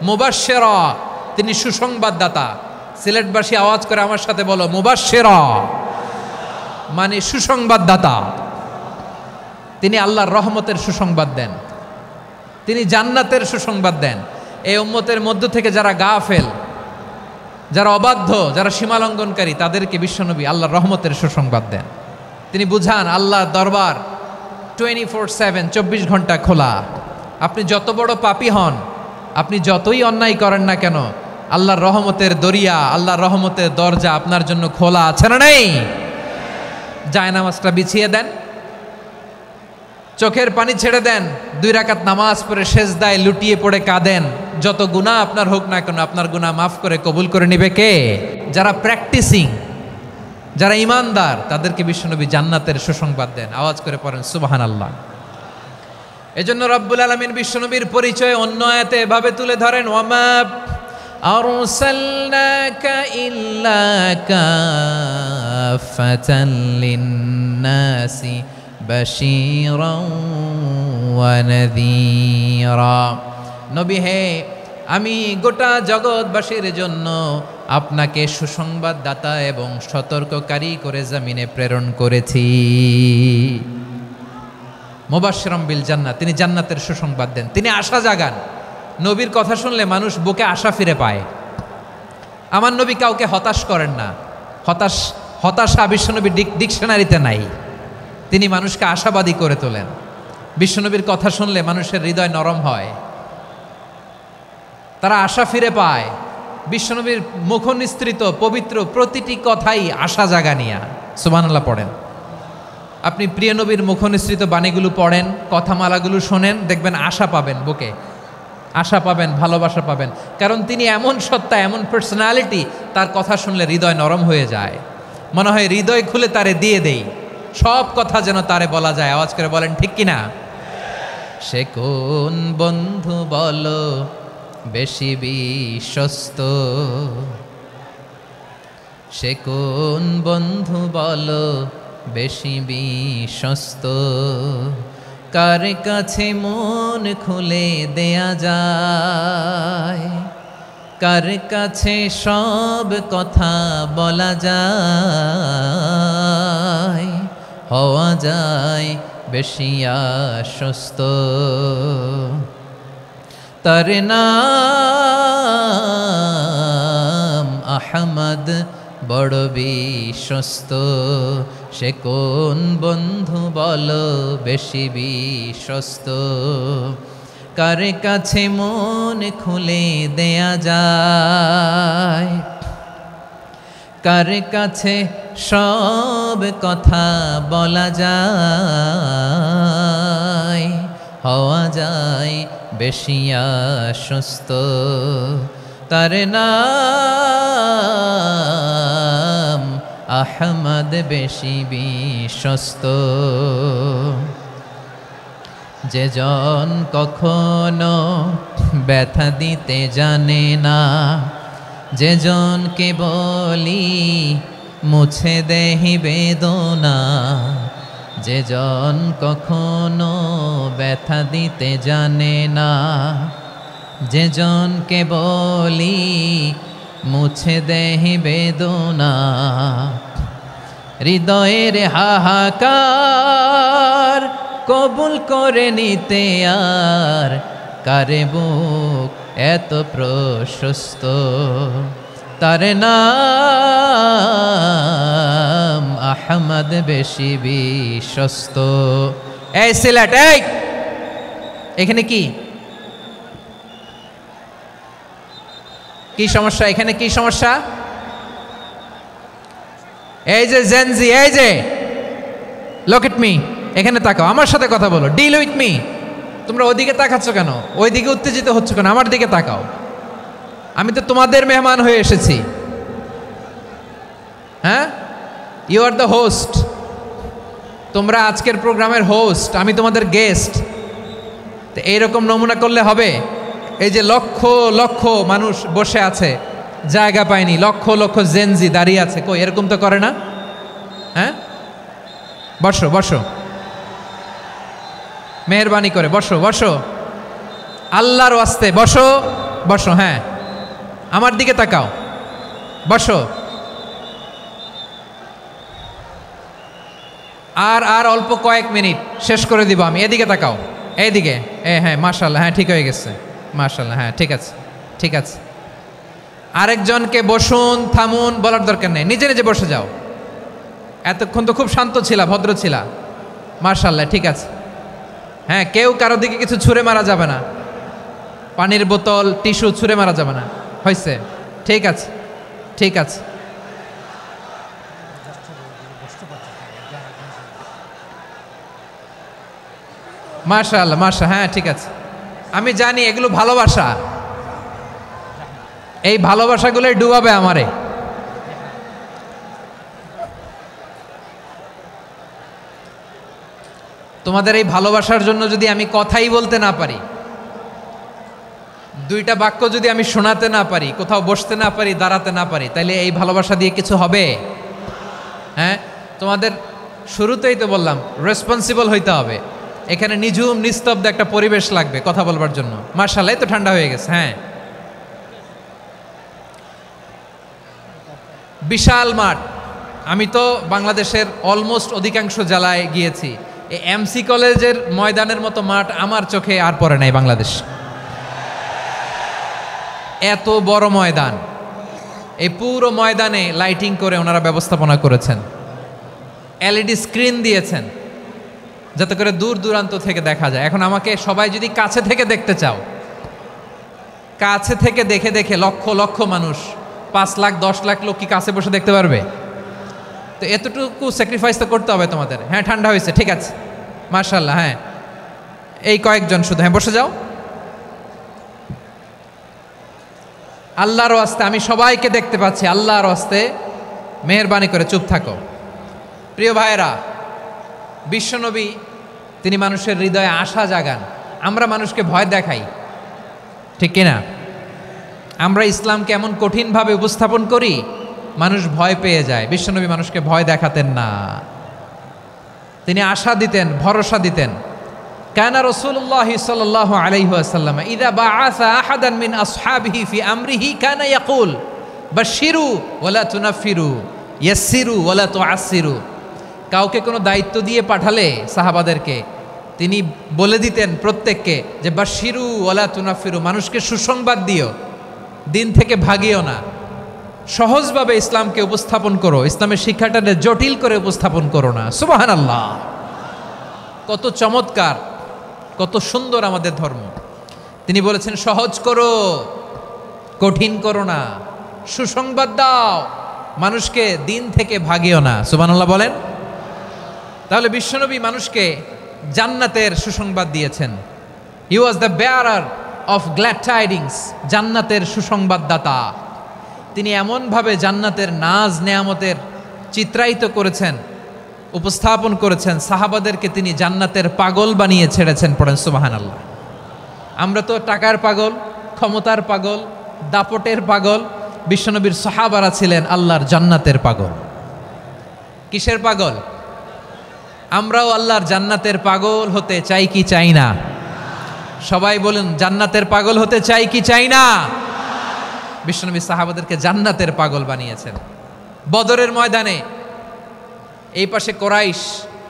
মুবাশশিরা, তিনি সুসংবাদদাতা। সিলেটবাসী আওয়াজ করে আমার সাথে বলো, মুবাশশিরা মানে সুসংবাদদাতা। তিনি আল্লাহর রহমতের সুসংবাদ দেন, তিনি জান্নাতের সুসংবাদ দেন। এই উম্মতের মধ্য থেকে যারা গাফেল, যারা অবাধ্য, যারা সীমালঙ্ঘনকারী, তাদেরকে বিশ্বনবী আল্লাহর রহমতের সুসংবাদ দেন। তিনি বুঝান আল্লাহর দরবার 24/7, 24 ঘন্টা খোলা। আপনি যত বড় পাপী হন, আপনি যতই অন্যায় করেন না কেন, আল্লাহর রহমতের দরিয়া, আল্লাহর রহমতের দরজা আপনার জন্য খোলা আছে না নেই? জায়নামাজটা বিছিয়ে দেন, চোখের পানি ছেড়ে দেন, 2 রাকাত নামাজ পড়ে সেজদায় লুটিয়ে পড়ে কাঁদেন। যত গুনাহ আপনার হোক না কেন, আপনার গুনাহ মাফ করে কবুল করে নেবে কে? যারা প্র্যাকটিসিং, যারা ইমানদার, তাদেরকে বিশ্বনবী জান্নাতের সুসংবাদ দেন। আওয়াজ করে পড়েন সুবহানাল্লাহ। এজন্য রব্বুল আলামিন বিশ্বনবীর পরিচয় অন্য আয়াতে এভাবে তুলে ধরেন, ওয়ামা আরসালনাকা ইল্লা কাফাতান লিন্নাসি বাশীরাও ওয়া নাযীরা। নবী হে, আমি গোটা জগৎবাসীর জন্য আপনাকে সুসংবাদদাতা এবং সতর্ককারী করে জমিনে প্রেরণ করেছি। মুবাশশিরাম বিল জান্নাত, তিনি জান্নাতের সুসংবাদ দেন, তিনি আশা জাগান। নবীর কথা শুনলে মানুষ বুকে আশা ফিরে পায়। আমার নবী কাউকে হতাশ করেন না। হতাশা বিশ্বনবীর ডিকশনারিতে নাই। তিনি মানুষকে আশাবাদী করে তোলেন। বিশ্বনবীর কথা শুনলে মানুষের হৃদয় নরম হয়, তারা আশা ফিরে পায়। বিশ্বনবীর মুখ নিঃসৃত পবিত্র প্রতিটি কথাই আশা জাগানিয়া। সুবহানাল্লাহ পড়েন। আপনি প্রিয় নবীর মুখ নিঃসৃত বাণীগুলো পড়েন, কথামালাগুলো শোনেন, দেখবেন আশা পাবেন, বুকে আশা পাবেন, ভালোবাসা পাবেন। কারণ তিনি এমন সত্তা, এমন পার্সোনালিটি, তার কথা শুনলে হৃদয় নরম হয়ে যায়। মনে হয় হৃদয় খুলে তারে দিয়ে দেই, সব কথা যেন তারে বলা যায়। আওয়াজ করে বলেন ঠিক কিনা? সে কোন বন্ধু বলো বেশি বিশ্বস্ত, সে কোন বন্ধু বলো বেশি বিশ্বস্ত, কার কাছে মন খুলে দেয়া যায়, কার কাছে সব কথা বলা যায়, হওয়া যায় বেশি আশ্বস্ত। তার নাম আহমদ, বড় বিশ্বস্ত। সে কোন বন্ধু বলো বেশি বিশ্বস্ত, কার কাছে মন খুলে দেয়া যায়, কার কাছে সব কথা বলা যায়, হওয়া যায় বেশি আশ্বস্ত। তার নাম আহমদ, বেশি বিশ্বস্ত। যে জন কখনো ব্যথা দিতে জানে না, যে জনকে বলি মুছে দেহি বেদনা, যে জন কখনো ব্যথা দিতে জানে না, যে জনকে বলি মুছে দেহি বেদনা, হৃদয়ের হাহাকার কবুল করে নিতে আর কারে বুক এত প্রশস্ত। তার নাম আহমদ, বেশি বিশ্বস্ত। এই সিলেট, এই এখানে কি কি সমস্যা? এখানে কি সমস্যা? এই যে জেনজি, এই যে লুক এট মি, এখানে তাকাও, আমার সাথে কথা বলো, ডিল উইথ মি। তোমরা ওইদিকে তাকাচ্ছ কেন? ওইদিকে উত্তেজিত হচ্ছ কেন? আমার দিকে তাকাও। আমি তো তোমাদের মেহমান হয়ে এসেছি। হ্যাঁ, ইউ আর দ্য হোস্ট। তোমরা আজকের প্রোগ্রামের হোস্ট, আমি তোমাদের গেস্ট। তো এইরকম নমুনা করলে হবে? এই যে লক্ষ লক্ষ মানুষ বসে আছে, জায়গা পায়নি, লক্ষ লক্ষ জেনজি দাঁড়িয়ে আছে, কই এরকম তো করে না? হ্যাঁ, বসো বসো, মেহরবানি করে বসো বসো, আল্লাহর ওয়াস্তে বসো বসো। হ্যাঁ, আমার দিকে তাকাও, বসো। আর অল্প কয়েক মিনিট, শেষ করে দিব আমি। এদিকে তাকাও, এইদিকে। হ্যাঁ, মাশাআল্লাহ, হ্যাঁ ঠিক হয়ে গেছে, মাশাআল্লাহ, হ্যাঁ ঠিক আছে ঠিক আছে। আরেকজনকে বসুন, থামুন বলার দরকার নেই, নিজে নিজে বসে যাও। এতক্ষণ তো খুব শান্ত ছিলা, ভদ্র ছিলা, মাশাআল্লাহ ঠিক আছে। হ্যাঁ, কেউ কারো দিকে কিছু ছুঁড়ে মারা যাবে না, পানির বোতল টিস্যু ছুঁড়ে মারা যাবে না, হয়েছে? ঠিক আছে, ঠিক আছে। মাশাআল্লাহ, হ্যাঁ ঠিক আছে। আমি জানি এগুলো ভালোবাসা, এই ভালোবাসাগুলোই ডুবাবে আমারে। তোমাদের এই ভালোবাসার জন্য যদি আমি কথাই বলতে না পারি, দুইটা বাক্য যদি আমি শোনাতে না পারি, কোথাও বসতে না পারি, দাঁড়াতে না পারি, তাহলে এই ভালোবাসা দিয়ে কিছু হবে? হ্যাঁ, তোমাদের শুরুতেই তো বললাম রেসপন্সিবল হইতে হবে। এখানে নিঝুম নিস্তব্ধ একটা পরিবেশ লাগবে কথা বলবার জন্য। মাশাআল্লাহ, তো ঠান্ডা হয়ে গেছে। হ্যাঁ, বিশাল মাঠ। আমি তো বাংলাদেশের অলমোস্ট অধিকাংশ জেলায় গিয়েছি, এই এমসি কলেজের ময়দানের মতো মাঠ আমার চোখে আর পড়ে নাই বাংলাদেশ। এত বড় ময়দান, এই পুরো ময়দানে লাইটিং করে ওনারা ব্যবস্থাপনা করেছেন, এলইডি স্ক্রিন দিয়েছেন যাতে করে দূর দূরান্ত থেকে দেখা যায়। এখন আমাকে সবাই যদি কাছে থেকে দেখতে চাও, কাছে থেকে দেখে দেখে লক্ষ লক্ষ মানুষ, 5 লাখ 10 লাখ লোক কি কাছে বসে দেখতে পারবে? তো এতটুকু স্যাক্রিফাইস তো করতে হবে তোমাদের। হ্যাঁ, ঠান্ডা হয়েছে, ঠিক আছে, মাশাআল্লাহ। হ্যাঁ, এই কয়েকজন শুধু, হ্যাঁ বসে যাও। আল্লাহর ওয়াস্তে আমি সবাইকে দেখতে পাচ্ছি, আল্লাহর ওয়াস্তে মেহেরবানি করে চুপ থাকো। প্রিয় ভাইয়েরা, বিশ্বনবী তিনি মানুষের হৃদয়ে আশা জাগান। আমরা মানুষকে ভয় দেখাই, ঠিক কিনা? আমরা ইসলামকে এমন কঠিনভাবে উপস্থাপন করি, মানুষ ভয় পেয়ে যায়। বিশ্বনবী মানুষকে ভয় দেখাতেন না, তিনি আশা দিতেন, ভরসা দিতেন। কানা রাসূলুল্লাহ সাল্লাল্লাহু আলাইহি ওয়াসাল্লাম ইযা বাআসা আহাদান মিন আসহাবিহি ফি আমরিহি কানা ইয়াকুল বাশশিরু ওয়ালা তুনাফিরু ইয়াসসিরু ওয়ালা তুআসসিরু। কাউকে কোনো দায়িত্ব দিয়ে পাঠালে সাহাবাদেরকে তিনি বলে দিতেন প্রত্যেককে যে বাশশিরু ওয়ালা তুনাফিরু, মানুষকে সুসংবাদ দিও, দিন থেকে ভাগিও না, সহজভাবে ইসলামকে উপস্থাপন করো, ইসলামের শিক্ষাটাকে জটিল করে উপস্থাপন করো না। সুবহানাল্লাহ, কত চমৎকার, কত সুন্দর আমাদের ধর্ম। তিনি বলেছেন সহজ করো, কঠিন করো না, সুসংবাদ দাও, মানুষকে দিন থেকে ভাগিও না। সুবহানাল্লাহ বলেন। তাহলে বিশ্বনবী মানুষকে জান্নাতের সুসংবাদ দিয়েছেন। He was the bearer of glad tidings, জান্নাতের সুসংবাদদাতা। তিনি এমনভাবে জান্নাতের নাজ নেয়ামতের চিত্রায়িত করেছেন, উপস্থাপন করেছেন, সাহাবাদেরকে তিনি জান্নাতের পাগল বানিয়ে ছেড়েছেন। পড়েন সুবহানাল্লাহ। আমরা তো টাকার পাগল, ক্ষমতার পাগল, দাপটের পাগল। বিশ্বনবীর সাহাবারা ছিলেন আল্লাহর জান্নাতের পাগল। কিসের পাগল? আমরাও আল্লাহর জান্নাতের পাগল হতে চাই কি চাই না? সবাই বলুন, জান্নাতের পাগল হতে চাই কি চাই না? বিশ্বনবী সাহাবাদেরকে জান্নাতের পাগল বানিয়েছেন। বদরের ময়দানে এই পাশে কোরাইশ,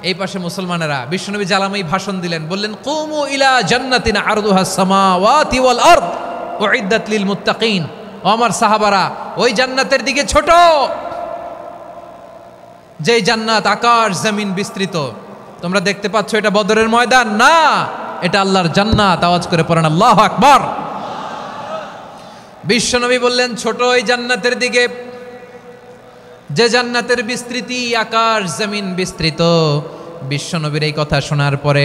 এই পাশে মুসলমানেরা, বিশ্বনবী জ্বালাময়ী ভাষণ দিলেন, বললেন কুমু ইলা জান্নাতিন আরদুহাস সামাওয়াতি ওয়াল আরদ উইদ্দাত লিল মুত্তাকিন। ও আমার সাহাবারা, ওই জান্নাতের দিকে ছোট, যেই জান্নাত আকাশ জমিন বিস্তৃত। তোমরা দেখতে পাচ্ছ এটা বদরের ময়দান না, এটা আল্লাহর জান্নাত। আওয়াজ করে পড়েন আল্লাহু আকবার। বিশ্বনবী বললেন ছোট ওই জান্নাতের দিকে, যে জান্নাতের বিস্তৃতি আকাশ জমিন বিস্তৃত। বিশ্বনবীর এই কথা শোনার পরে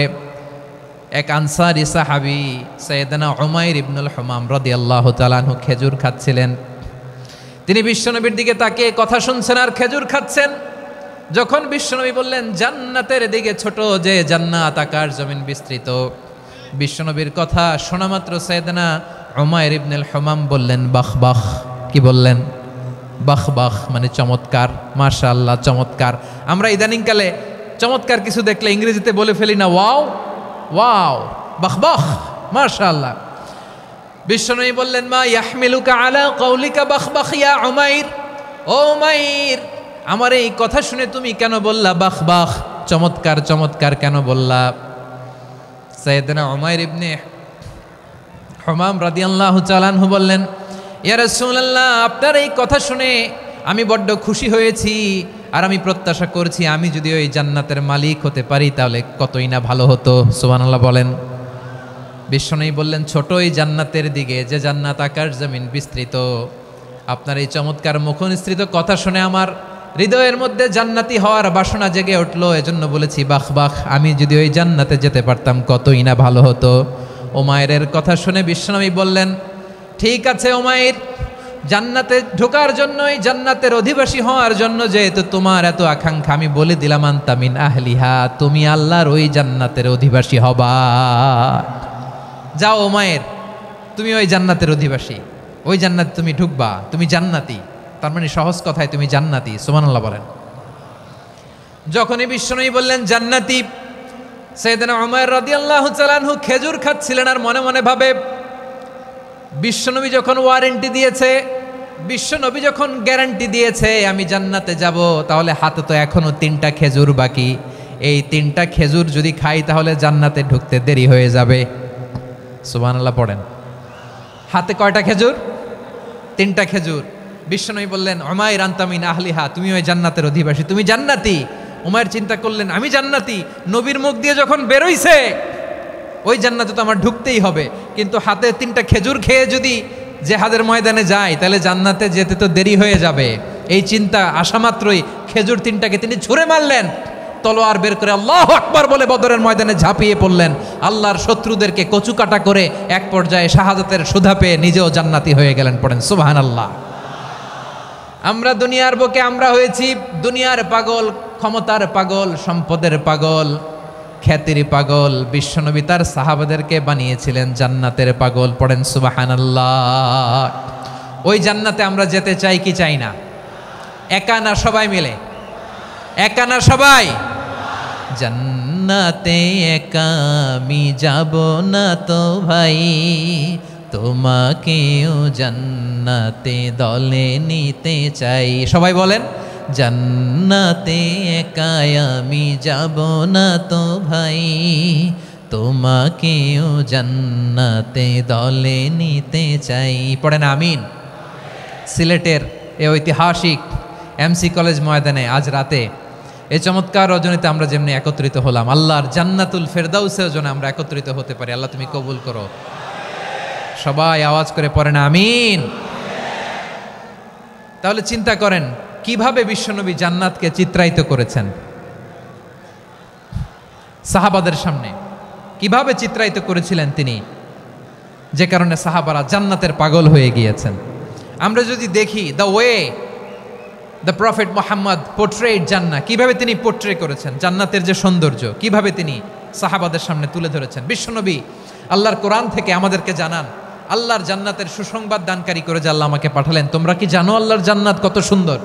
এক আনসারী সাহাবী সাইয়েদনা উমাইর ইবনুল হুমাম রাদিয়াল্লাহু তাআলা আনহু খেজুর খাচ্ছিলেন। তিনি বিশ্বনবীর দিকে তাকিয়ে কথা শুনছেন আর খেজুর খাচ্ছেন। যখন বিশ্বনবী বললেন জান্নাতের দিকে ছোট, যে জান্নাত আকাশ জমিন বিস্তৃত, বিশ্বনবীর কথা শোনা মাত্র সাইয়েদনা উমাইর ইবনুল হুমাম বললেন বাহ বাহ। কি বললেন? বাহ বাহ, মানে চমৎকার, মাশাআল্লাহ চমৎকার। আমরা ইদানিংকালে চমৎকার কিছু দেখলে ইংরেজিতে বলে ফেলি না ওয়াও ওয়াও, বাহ বাহ, মাশাআল্লাহ। বিশ্বনবী বললেন মা ইয়াহমিলুকা আলা কওলিকা বাহ বাহ ইয়া উমাইর। ও উমাইর, আমার এই কথা শুনে তুমি কেন বললা বাহ বাহ, চমৎকার চমৎকার কেন বললা? সাইয়েদনা উমাইর ইবনে হুমাম রাদিয়াল্লাহু তাআলা আনহু বললেন ইয়া রাসূলুল্লাহ, আপনার এই কথা শুনে আমি বড্ড খুশি হয়েছি, আর আমি প্রত্যাশা করছি আমি যদি ওই জান্নাতের মালিক হতে পারি তাহলে কতই না ভালো হতো। সুবহানাল্লাহ বলেন। বিশ্বনবী বললেন, ছোটই জান্নাতের দিকে, যে জান্নাত আকাশ জমিন বিস্তৃত। আপনার এই চমৎকার মুখনিসৃত কথা শুনে আমার হৃদয়ের মধ্যে জান্নাতি হওয়ার বাসনা জেগে উঠলো। এজন্য বলেছি, বাহ বাহ, আমি যদি ওই জান্নাতে যেতে পারতাম কতই না ভালো হতো। উমাইরের কথা শুনে বিশ্বনবী বললেন, ঠিক আছে উমাইর, জান্নাতে ঢোকার জন্য, এই জান্নাতের অধিবাসী হওয়ার জন্য যেহেতু তোমার এত আকাঙ্ক্ষা, আমি বলে দিলাম, আনতা মিন আহলিহা, তুমি আল্লাহর ওই জান্নাতের অধিবাসী হবা। যাও উমাইর, তুমি ওই জান্নাতের অধিবাসী, ওই জান্নাতে তুমি ঢুকবা, তুমি জান্নাতি। তার মানে সহজ কথায় তুমি জান্নাতি। সুবহানাল্লাহ বলেন। যখনই বিশ্বনবী বললেন জান্নাতি, সাইয়েদনা উমর রাদিয়াল্লাহু তাআলা আনহু খেজুর খাচ্ছিলেন আর মনে মনে ভাবে, বিশ্বনবী যখন ওয়ারেন্টি দিয়েছে, বিশ্বনবী যখন গ্যারান্টি দিয়েছে আমি জান্নাতে যাব, তাহলে হাতে তো এখনো 3টা খেজুর বাকি। এই 3টা খেজুর যদি খাই তাহলে জান্নাতে ঢুকতে দেরি হয়ে যাবে। সুবহানাল্লাহ পড়েন। হাতে কয়টা খেজুর? 3টা খেজুর। বিশ্বনবী বললেন, উমাইর আনতা মিন আহলিহা, তুমি ওই জান্নাতের অধিবাসী, তুমি জান্নাতি। উমাইর চিন্তা করলেন, আমি জান্নাতি, নবীর মুখ দিয়ে যখন বেরোইছে ওই জান্নাতে তো আমার ঢুকতেই হবে, কিন্তু হাতে 3টা খেজুর খেয়ে যদি জিহাদের ময়দানে যাই তাহলে জান্নাতে যেতে তো দেরি হয়ে যাবে। এই চিন্তা আসা মাত্রই খেজুর 3টাকে তিনি ছুঁড়ে মারলেন, তলোয়ার বের করে আল্লাহু আকবার বলে বদরের ময়দানে ঝাঁপিয়ে পড়লেন। আল্লাহর শত্রুদেরকে কচুকাটা করে এক পর্যায়ে শাহাদাতের সুধা পেয়ে নিজেও জান্নাতি হয়ে গেলেন। পড়েন সুবহানাল্লাহ। আমরা দুনিয়ার বুকে আমরা হয়েছি দুনিয়ার পাগল, ক্ষমতার পাগল, সম্পদের পাগল, খ্যাতির পাগল। বিশ্বনবী তার সাহাবাদেরকে বানিয়েছিলেন জান্নাতের পাগল। পড়েন সুবহানাল্লাহ। ওই জান্নাতে আমরা যেতে চাই কি চাই না? একা না সবাই মিলে? একা না সবাই? জান্নাতে একা আমি যাব না তো ভাই, তোমাকেও জান্নাতে দলে নিতে চাই। সবাই বলেন, জান্নাতে একা আমি যাব না তো ভাই, তোমাকেও জান্নাতে দলে নিতে চাই। পড়েন আমিন। সিলেটের এই ঐতিহাসিক এমসি কলেজ ময়দানে আজ রাতে এই চমৎকার রজনীতে আমরা যেমনি একত্রিত হলাম, আল্লাহর জান্নাতুল ফেরদাউসের জন্য আমরা একত্রিত হতে পারি। আল্লাহ তুমি কবুল করো। সবাই আওয়াজ করে পড়েন আমিন। তাহলে চিন্তা করেন কিভাবে বিশ্বনবী জান্নাতকে চিত্রায়িত করেছেন সাহাবাদের সামনে, কিভাবে চিত্রায়িত করেছিলেন তিনি, যে কারণে সাহাবারা জান্নাতের পাগল হয়ে গিয়েছেন। আমরা যদি দেখি the way the prophet Muhammad portrait জান্নাত, কিভাবে তিনি পোর্ট্রে করেছেন জান্নাতের যে সৌন্দর্য, কিভাবে তিনি সাহাবাদের সামনে তুলে ধরেছেন। বিশ্বনবী আল্লাহর কোরআন থেকে আমাদেরকে জানান, আল্লাহর জান্নাতের সুসংবাদ দানকারী করে যে আল্লাহ আমাকে পাঠালেন। তোমরা কি জানো আল্লাহর জান্নাত কত সুন্দর?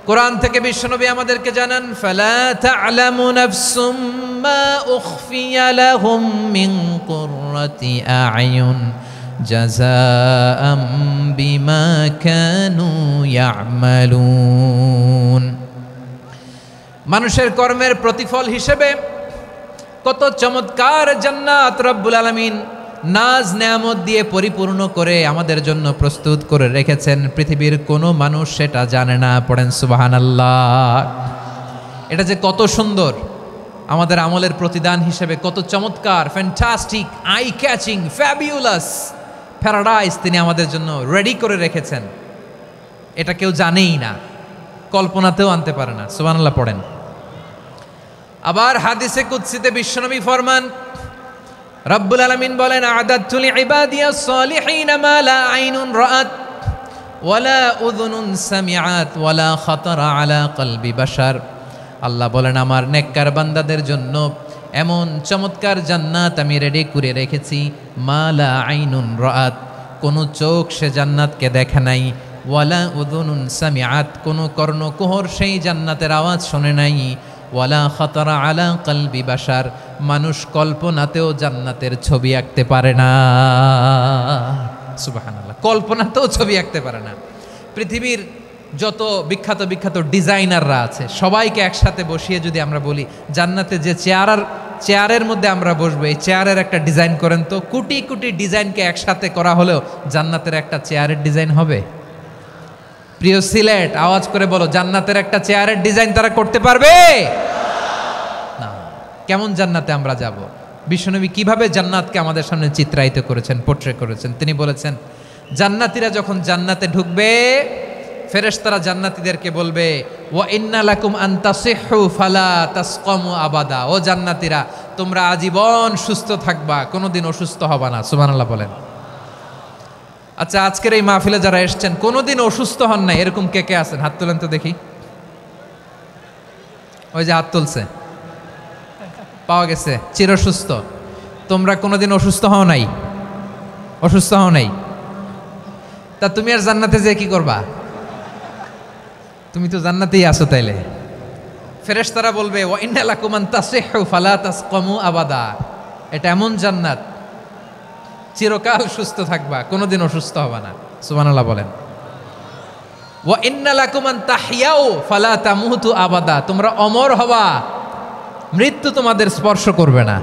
কোরআন থেকে বিশ্বনবী আমাদেরকে জানান, ফালা তা'লামু নাফসুম মা উখফিয়া লাহুম মিন কুররাতি আ'য়ুন জাযাআম বিমা কানু ইয়া'মালুন। মানুষের কর্মের প্রতিফল হিসেবে কত চমৎকার জান্নাত রব্বুল আলামিন নাজ নেয়ামত দিয়ে পরিপূর্ণ করে আমাদের জন্য প্রস্তুত করে রেখেছেন। পৃথিবীর কোনো মানুষ সেটা জানে না। পড়েন সুবহানাল্লাহ। এটা যে কত সুন্দর, আমাদের আমলের প্রতিদান হিসেবে কত চমৎকার, fantastic, eye catching, fabulous paradise তিনি আমাদের জন্য রেডি করে রেখেছেন। এটা কেউ জানেই না, কল্পনাতেও আনতে পারে না। সুবহানাল্লাহ পড়েন। আবার হাদিসে কুদসিতে বিশ্বনবী ফরমান, রব্বুল আলামিন বলেন, আ'দাদতু লিইবাদিয়াস সালিহিন মা লা আইনুন রাআত ওয়ালা উযুনুন সামিআত ওয়ালা খাতারা আলা কলবি বাশার। আল্লাহ বলেন, আমার নেককার বান্দাদের জন্য এমন চমৎকার জান্নাত আমি রেডি করে রেখেছি, মা লা আইনুন রাআত, কোনো চোখ সে জান্নাতকে দেখে নাই, ওয়ালা উযুনুন সামিআত, কোনো কর্ণকুহর সেই জান্নাতের আওয়াজ শোনে নাই, ওয়ালা খাতারা আলা কলবি বাশার, মানুষ কল্পনাতেও জান্নাতের ছবি আঁকতে পারে না। সুবহানাল্লাহ, কল্পনাতেও ছবি আঁকতে পারে না। পৃথিবীর যত বিখ্যাত বিখ্যাত ডিজাইনাররা আছে সবাইকে একসাথে বসিয়ে যদি আমরা বলি জান্নাতে যে চেয়ারের মধ্যে আমরা বসবো, এই চেয়ারের একটা ডিজাইন করেন তো, কোটি কোটি ডিজাইনকে একসাথে করা হলেও জান্নাতের একটা চেয়ারের ডিজাইন হবে? প্রিয় সিলেট, আওয়াজ করে বলো, জান্নাতের একটা চেয়ারের ডিজাইন তারা করতে পারবে না। কেমন জান্নাতে আমরা যাব? বিশ্বনবী কিভাবে জান্নাতকে আমাদের সামনে চিত্রায়িত করেছেন, পোট্রে করেছেন। তিনি বলেছেন, জান্নাতীরা যখন জান্নাতে ঢুকবে, ফেরেশতারা জান্নাতীদেরকে বলবে, ওয়া ইন্না লাকুম আন তাসিহু ফালা তাসকামু আবাদা। ও জান্নাতীরা, তোমরা আজীবন সুস্থ থাকবা, কোনোদিন অসুস্থ হবা না। সুবহানাল্লাহ বলেন। আচ্ছা, আজকের এই মাহফিলে যারা এসেছেন কোনোদিন অসুস্থ হন নাই, এরকম কে কে আছেন? হাত তোলেন তো দেখি। ওই যে হাত তুলছে, পাওয়া গেছে, চিরসুস্থ। তোমরা কোনোদিন অসুস্থ হও নাই? অসুস্থ হও নাই? তা তুমি আর জান্নাতে যে কি করবা? তুমি তো জান্নাতেই আছো তাইলে। ফেরেশতারা বলবে, ওয়া ইন্না লাকুম আন তাসিহু ফালা তাসকামু আবাদা। এটা এমন জান্নাত, চিরকাল সুস্থ থাকবা, কোনোদিন অসুস্থ হবা না। সুবহানাল্লাহ বলেন। ওয়া ইন্না লাকুম আন তাহইয়াউ ফালা তামুতু আবাদা। তোমরা অমর হবা, মৃত্যু তোমাদের স্পর্শ করবে না।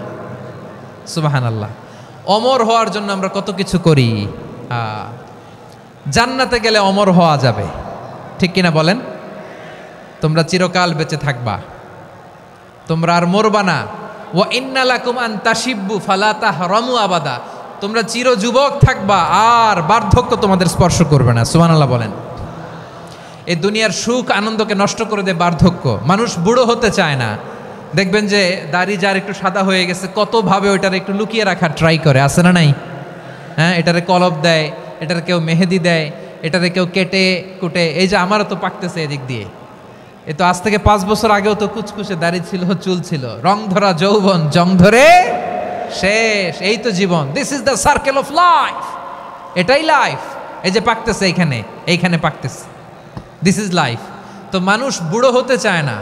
সুবহানাল্লাহ। অমর হওয়ার জন্য আমরা কত কিছু করি। জান্নাতে গেলে অমর হওয়া যাবে, ঠিক কিনা বলেন? তোমরা চিরকাল বেঁচে থাকবা, তোমরা আর মরবা না। ওয়া ইন্না লাকুম আন তাশিব্বু ফালা তাহরামু আবাদা। তোমরা চির যুবক থাকবা, আর বার্ধক্য তোমাদের স্পর্শ করবে না। সুবহানাল্লাহ বলেন। এই দুনিয়ার সুখ আনন্দকে নষ্ট করে দেয় বার্ধক্য। মানুষ বুড়ো হতে চায় না। দেখবেন যে দাড়ি যার একটু সাদা হয়ে গেছে, কতভাবে ওইটার একটু লুকিয়ে রাখার ট্রাই করে, আছে না নাই? হ্যাঁ, এটারে কলপ দেয়, এটারে কেউ মেহেদি দেয়, এটারে কেউ কেটে কুটে। এই যে আমারও তো পাকতেছে এদিক দিয়ে, এ তো আজ থেকে 5 বছর আগেও তো কুচকুচে দাড়ি ছিল, চুল ছিল, রং ধরা যৌবন, জং ধরে শেষ। এই তো জীবন। This is the circle of life. এটাই লাইফ। এই যে পাকতেছে এইখানে, এইখানে পাকতেছে, দিস ইজ লাইফ। তো মানুষ বুড়ো হতে চায় না।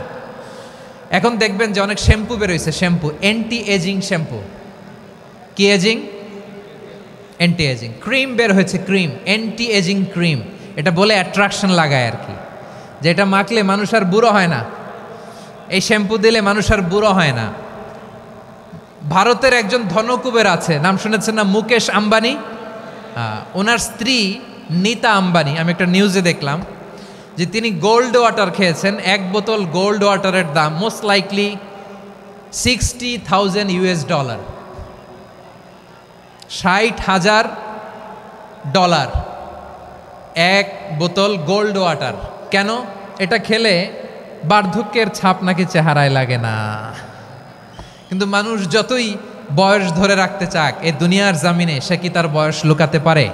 এখন দেখবেন যে অনেক শ্যাম্পু বেরোইছে, শ্যাম্পু, অ্যান্টি এজিং শ্যাম্পু। কি এজিং? Anti ageing. ক্রিম বের হয়েছে, ক্রিম, অ্যান্টি এজিং ক্রিম। এটা বলে অ্যাট্রাকশন লাগায় আর কি, যে এটা মাখলে মানুষ আর বুড়ো হয় না, এই শ্যাম্পু দিলে মানুষ আর বুড়ো হয় না। ভারতের একজন ধনকুবের আছে, নাম শুনেছেন না? মুকেশ আম্বানি। ওনার স্ত্রী নীতা আম্বানি, আমি একটা নিউজে দেখলাম যে তিনি গোল্ড ওয়াটার খেয়েছেন। 1 বোতল গোল্ড ওয়াটারের দাম মোস্ট লাইকলি $60,000 $60,000 1 বোতল গোল্ড ওয়াটার। কেন? এটা খেলে বার্ধক্যের ছাপ নাকি চেহারায় লাগে না। কিন্তু মানুষ যতই বয়স ধরে রাখতে চাক এই দুনিয়ার জামিনে, সে কি তার বয়স লুকাতে পারে?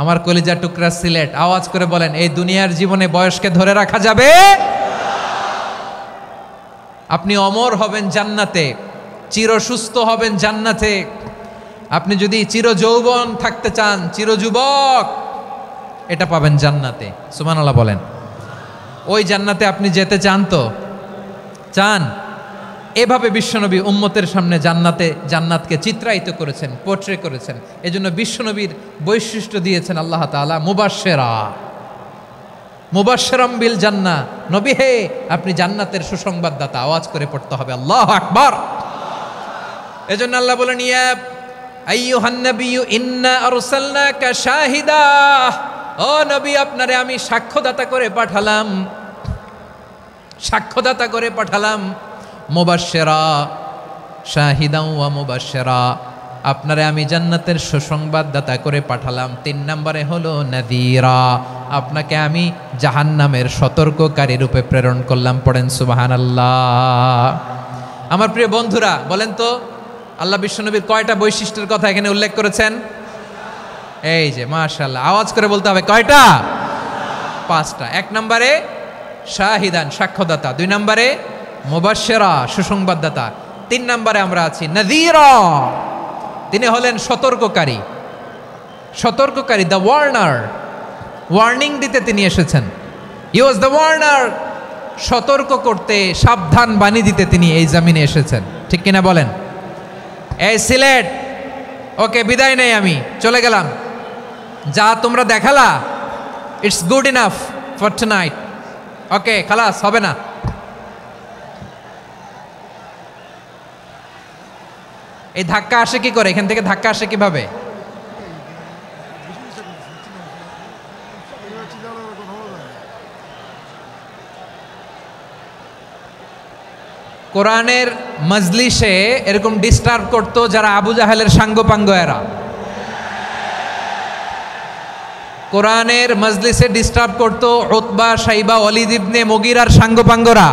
আমার কলিজা টুকরা সিলেট, আওয়াজ করে বলেন, এই দুনিয়ার জীবনে বয়সকে ধরে রাখা যাবে? আপনি অমর হবেন জান্নাতে, চির সুস্থ হবেন জান্নাতে। আপনি যদি চির যৌবন থাকতে চান, চির যুবক, এটা পাবেন জান্নাতে। সুবহানাল্লাহ বলেন। ওই জান্নাতে আপনি যেতে চান তো? চান? এভাবে বিশ্বনবী উম্মতের সামনে জান্নাতকে চিত্রায়িত করেছেন, পোট্রে করেছেন। এজন্য বিশ্বনবীর বৈশিষ্ট্য দিয়েছেন আল্লাহ তাআলা মুবাশশিরাম বিল জান্নাহ। নবী হে, আপনি জান্নাতের সুসংবাদদাতা। আওয়াজ করে পড়তে হবে আল্লাহু আকবার। এজন্য আল্লাহ বলেন, ইয়া আইয়ুহান নাবিয়্যু ইন্না আরসালনাকা শাহিদা। ও নবী, আপনারে আমি সাক্ষ্যদাতা করে পাঠালাম, সাক্ষ্যদাতা করে পাঠালাম। মুবাশশিরা শাহিদাও ওয়া মুবাশশিরা, আপনারে আমি জান্নাতের সুসংবাদদাতা করে পাঠালাম। 3 নম্বরে হলো নাযীরা, আপনাকে আমি জাহান্নামের সতর্ককারী রূপে প্রেরণ করলাম। পড়েন সুবহানাল্লাহ। আমার প্রিয় বন্ধুরা, বলেন তো আল্লাহ বিশ্বনবীর কয়টা বৈশিষ্ট্যের কথা এখানে উল্লেখ করেছেন? এই যে মাশাআল্লাহ, আওয়াজ করে বলতে হবে, কয়টা? 5টা। 1 নম্বরে শাহিদান, সাক্ষ্যদাতা। 2 নম্বরে মুবাশশিরা, সুসংবাদদাতা। 3 নম্বরে আমরা আছি নাযীরা, তিনি হলেন সতর্ককারী। সতর্ককারী, দ্য ওয়ার্নার, ওয়ার্নিং দিতে তিনি এসেছেন। হি ওয়াজ দ্য ওয়ার্নার, সতর্ক করতে, সাবধান বাণী দিতে তিনি এই জামিনে এসেছেন। ঠিক কিনা বলেন? এই সিলেট, ওকে, বিদায় নেই, আমি চলে গেলাম। যা তোমরা দেখালা, it's good enough for tonight. Okay, খালাস, হবে না। এই ধাক্কা আসে কি করে? এখান থেকে ধাক্কা আসে কিভাবে? কোরআনের মজলিসে এরকম ডিস্টার্ব করতো যারা আবু জাহেলের সাঙ্গপাঙ্গ এরা। কোরআনের মজলিসে ডিস্টার্ব করতো উতবা, শাইবা, ওয়ালিদ ইবনে মুগীরার সাঙ্গপাঙ্গরা।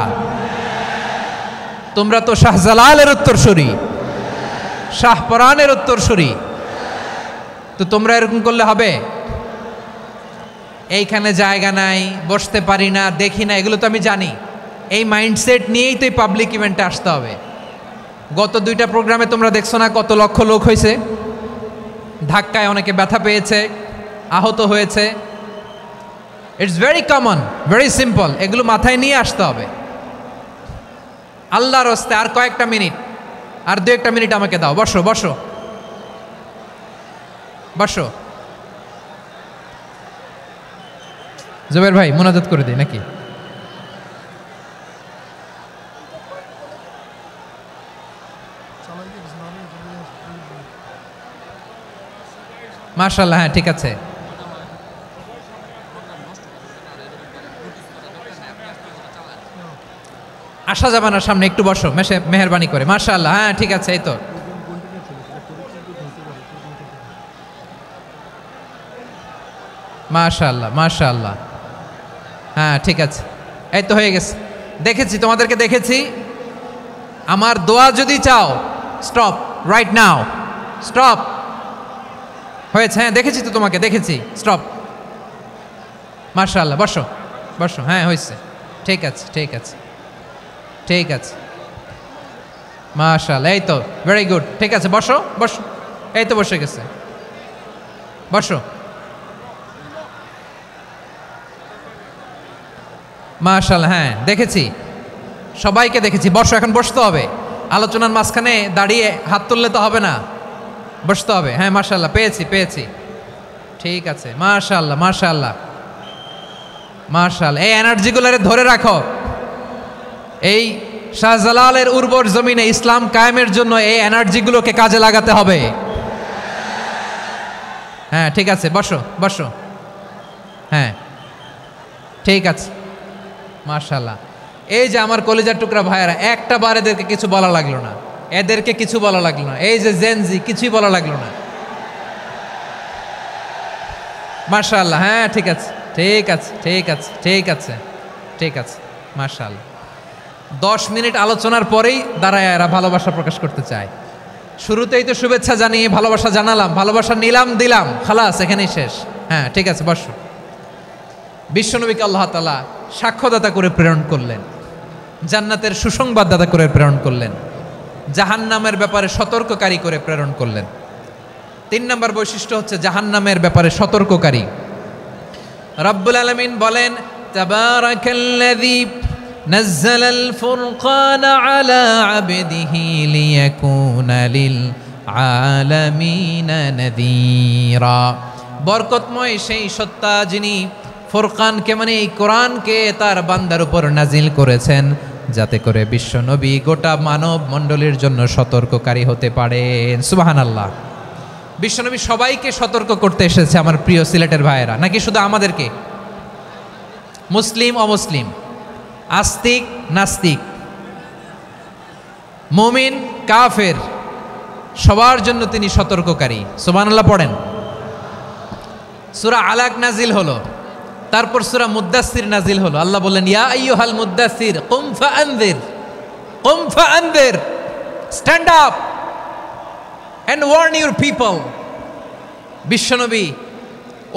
তোমরা তো শাহজালালের উত্তরসূরি, শাহপরানের উত্তরসূরি, তো তোমরা এরকম করলে হবে? এইখানে জায়গা নাই, বসতে পারি না, দেখি না, এগুলো তো আমি জানি। এই মাইন্ডসেট নিয়েই তো এই পাবলিক ইভেন্টে আসতে হবে। গত 2টা প্রোগ্রামে তোমরা দেখছো না কত লক্ষ লোক হয়েছে, ধাক্কায় অনেকে ব্যথা পেয়েছে, আহত হয়েছে। It's very common, very simple, এগুলো মাথায় নিয়ে আসতে হবে। আল্লাহর রাস্তায় আর কয়েকটা মিনিট, আর 2-1 মিনিট আমাকে দাও। বসো বসো বসো। জুবের ভাই মুনাজাত করে দিই নাকি? মাশাআল্লাহ, হ্যাঁ ঠিক আছে। আসা যাবে না সামনে, একটু বসো মেহেরবানি করে। মাশাআল্লাহ, হ্যাঁ ঠিক আছে। এই তো মাশাআল্লাহ মাশাআল্লাহ, হ্যাঁ ঠিক আছে, এই তো হয়ে গেছে। দেখেছি, তোমাদেরকে দেখেছি। আমার দোয়া যদি চাও, স্টপ রাইট নাও, স্টপ। হয়েছে, হ্যাঁ দেখেছি তো তোমাকে, দেখেছি, স্টপ। মাশাআল্লাহ, বসো বসো, হ্যাঁ হয়েছে, ঠিক আছে ঠিক আছে ঠিক আছে। মাশাআল্লাহ, এই তো ভেরি গুড, ঠিক আছে, বসো বসো। এই তো বসে গেছে, বসো। মাশাআল্লাহ, হ্যাঁ দেখেছি, সবাইকে দেখেছি। বসো, এখন বসতে হবে। আলোচনার মাঝখানে দাঁড়িয়ে হাত তুললে তো হবে না, বসতে হবে। হ্যাঁ মাশাআল্লাহ, পেয়েছি পেয়েছি, ঠিক আছে। মাশাআল্লাহ মাশাআল্লাহ মাশাআল্লাহ, এই এনার্জিগুলোরে ধরে রাখো। এই শাহজালালের উর্বর জমিনে ইসলাম কায়েমের জন্য এই এনার্জিগুলোকে কাজে লাগাতে হবে। হ্যাঁ ঠিক আছে, বসো বসো, হ্যাঁ ঠিক আছে। মাশাআল্লাহ, এই যে আমার কলিজার টুকরা ভাইয়েরা, একটা বার এদেরকে কিছু বলা লাগলো না, এদেরকে কিছু বলা লাগলো না। এই যে জেনজি, কিছুই বলা লাগলো না। মাশাআল্লাহ, হ্যাঁ ঠিক আছে ঠিক আছে ঠিক আছে ঠিক আছে ঠিক আছে। মাশাআল্লাহ, 10 মিনিট আলোচনার পরেই দাঁড়ায় এরা ভালোবাসা প্রকাশ করতে চায়। শুরুতেই তো শুভেচ্ছা জানিয়ে ভালোবাসা জানালাম, ভালোবাসা নিলাম দিলাম, খালাস, এখানেই শেষ। হ্যাঁ ঠিক আছে, বসো। বিশ্বনবীকে আল্লাহ তাআলা সাক্ষ্যদাতা করে প্রেরণ করলেন, জান্নাতের সুসংবাদদাতা করে প্রেরণ করলেন, জাহান্নামের ব্যাপারে সতর্ককারী করে প্রেরণ করলেন। 3 নম্বর বৈশিষ্ট্য হচ্ছে জাহান্নামের ব্যাপারে সতর্ককারী। রব্বুল আলামিন বলেন, তাবারাকাল্লাযী নাযালাল ফুরকানা আলা আবদিহি লিয়াকুনা লিল আলামিনা নাযীরা। বরকতময় সেই সত্তা যিনি ফুরকানকে, মানে এই কোরআনকে তার বান্দার উপর নাজিল করেছেন, যাতে করে বিশ্ব নবী গোটা মানব মণ্ডলীর জন্য সতর্ককারী হতে পারেন। সুবহানাল্লাহ। বিশ্বনবী সবাইকে সতর্ক করতে এসেছে, আমার প্রিয় সিলেটের ভাইয়েরা, নাকি শুধু আমাদেরকে? মুসলিম অমুসলিম, আস্তিক নাস্তিক, মুমিন কাফের, সবার জন্য তিনি সতর্ককারী। সুবহানাল্লাহ পড়েন। সূরা আলাক নাজিল হলো, তারপর সূরা মুদ্দাসসির নাজিল হলো। আল্লাহ বললেন, ইয়া আইয়ুহাল মুদ্দাসসির কুম ফাআনযির, stand up and warn your people. বিশ্বনবী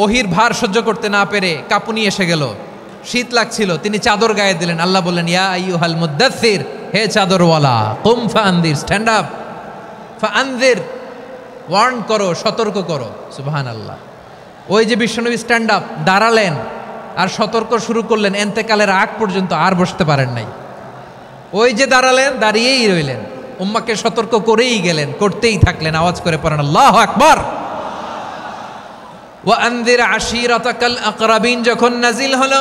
ওহির ভার সহ্য করতে না পেরে কাঁপুনি এসে গেল, শীত লাগছিল, তিনি চাদর গায়ে দিলেন। আল্লাহ বললেন, ইয়া আইয়ুহাল মুদ্দাসসির, হে চাদরওয়ালা, কুম ফাআনযির, স্ট্যান্ড আপ, ফাআনযির, ওয়ার্ন করো, সতর্ক করো। সুবহানাল্লাহ। ওই যে বিশ্বনবী স্ট্যান্ড আপ, দাঁড়ালেন আর সতর্ক শুরু করলেন, এন্তেকালের আগ পর্যন্ত আর বসতে পারেন নাই। ওই যে দাঁড়ালেন, দাঁড়িয়েই রইলেন, উম্মাকে সতর্ক করেই গেলেন, করতেই থাকলেন। আওয়াজ করে পড়েন আল্লাহু আকবার। ওয়া আনযির আশীরাতাকাল আকরাবিন যখন নাজিল হলো,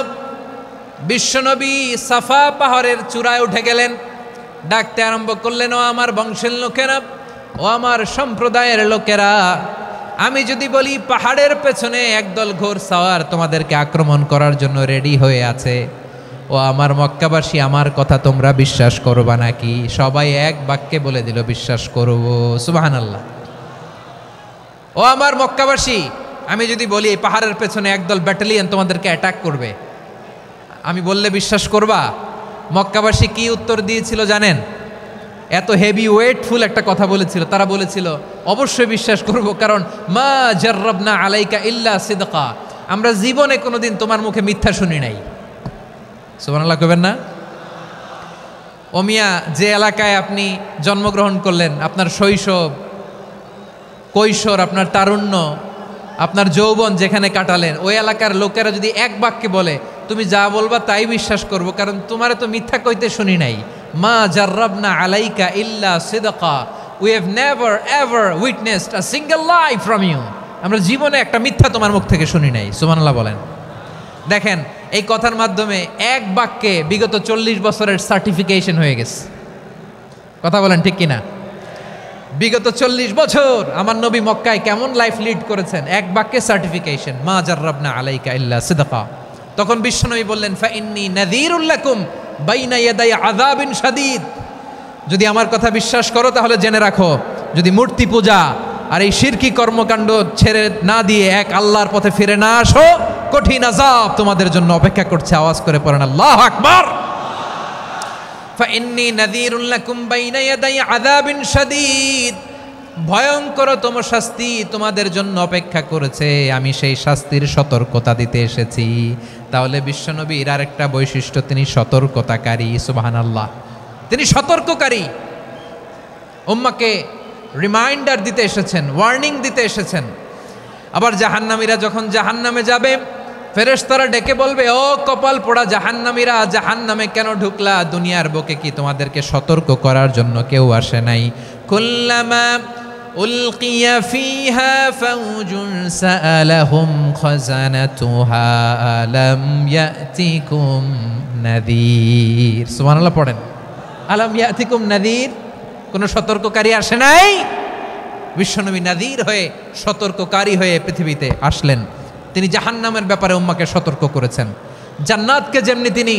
বিশ্বনবী সাফা পাহাড়ের চূড়ায় উঠে গেলেন, ডাকতে আরম্ভ করলেন, ও আমার বংশের লোকেরা, ও আমার সম্প্রদায়ের লোকেরা, আমি যদি বলি পাহাড়ের পেছনে একদল ঘোড় সাওয়ার তোমাদেরকে আক্রমণ করার জন্য রেডি হয়ে আছে, ও ও আমার মক্কাবাসী, আমার কথা তোমরা বিশ্বাস করবা নাকি? সবাই এক বাক্যে বলে দিল বিশ্বাস করব। সুবহানাল্লাহ। ও আমার মক্কাবাসী, আমি যদি বলি এই পাহাড়ের পেছনে একদল ব্যাটালিয়ন তোমাদেরকে অ্যাটাক করবে, আমি বললে বিশ্বাস করবা? মক্কাবাসী কি উত্তর দিয়েছিল জানেন? এত হেভি ওয়েটফুল একটা কথা বলেছিল। তারা বলেছিল অবশ্যই বিশ্বাস করব, কারণ মা জাররাবনা আলাইকা ইল্লা সিদকা, আমরা জীবনে কোনোদিন তোমার মুখে মিথ্যা শুনি নাই। সুবহানাল্লাহ কইবেন না? ও মিয়া, যে এলাকায় আপনি জন্মগ্রহণ করলেন, আপনার শৈশব, কৈশোর, আপনার তারুণ্য, আপনার যৌবন যেখানে কাটালেন, ওই এলাকার লোকেরা যদি এক বাক্যে বলে তুমি যা বলবা তাই বিশ্বাস করব, কারণ তোমারে তো মিথ্যা কইতে শুনি নাই। মা জাররাবনা আলাইকা ইল্লা সিদকা, we have never ever witnessed a single lie from you, আমরা জীবনে একটা মিথ্যা তোমার মুখ থেকে শুনি নাই। সুবহানাল্লাহ বলেন। দেখেন, এই কথার মাধ্যমে এক বাক্যে বিগত 40 বছরের সার্টিফিকেশন হয়ে গেছে। কথা বলেন ঠিক কিনা? বিগত 40 বছর আমার নবী মক্কায় কেমন লাইফ লিড করেছেন, এক বাক্যে সার্টিফিকেশন, মা জাররাবনা আলাইকা ইল্লা সিদকা। তখন বিশ্বনবী বললেন ফা ইন্নী নাযীরুল লাকুম বাইনা ইয়াদাই আযাবিন শাদীদ, যদি আমার কথা বিশ্বাস করো তাহলে জেনে রাখো, যদি মূর্তি পূজা আর এই শিরকি কর্মকাণ্ড ছেড়ে না দিয়ে এক আল্লাহর পথে ফিরে না আসো, কঠিন আযাব তোমাদের জন্য অপেক্ষা করছে। আওয়াজ করে পড়েন আল্লাহু আকবার। ফাইন্নী নাযীরুল লাকুম বাইনা ইয়াদাই আযাবিন শাদীদ, ভয়ঙ্করতম শাস্তি তোমাদের জন্য অপেক্ষা করেছে, আমি সেই শাস্তির সতর্কতা দিতে এসেছি। তাহলে বিশ্বনবীর আরেকটা বৈশিষ্ট্য, তিনি সতর্কতাকারী। সুবহানাল্লাহ, তিনি সতর্ককারী। উম্মাকে রিমাইন্ডার দিতে এসেছেন, ওয়ার্নিং দিতে এসেছেন। আবার জাহান্নামীরা যখন জাহান্নামে যাবে, ফেরেশতারা ডেকে বলবে ও কপাল পোড়া জাহান্নামীরা, জাহান্নামে কেন ঢুকলা? দুনিয়ার বুকে কি তোমাদেরকে সতর্ক করার জন্য কেউ আসে নাই? কুল্লামা উলকিয়া ফিহা ফাউজুন সাআলাহুম খাজানাতুহা আলাম ইয়াতিকুম নাযীর। সুবহানাল্লাহ পড়েন। আলাম ইয়াতিকুম নাযীর, কোন সতর্ককারী আসে নাই? বিশ্বনবী নাযীর হয়ে, সতর্ককারী হয়ে পৃথিবীতে আসলেন। তিনি জাহান্নামের ব্যাপারে উম্মাকে সতর্ক করেছেন। জান্নাতকে যেমনি তিনি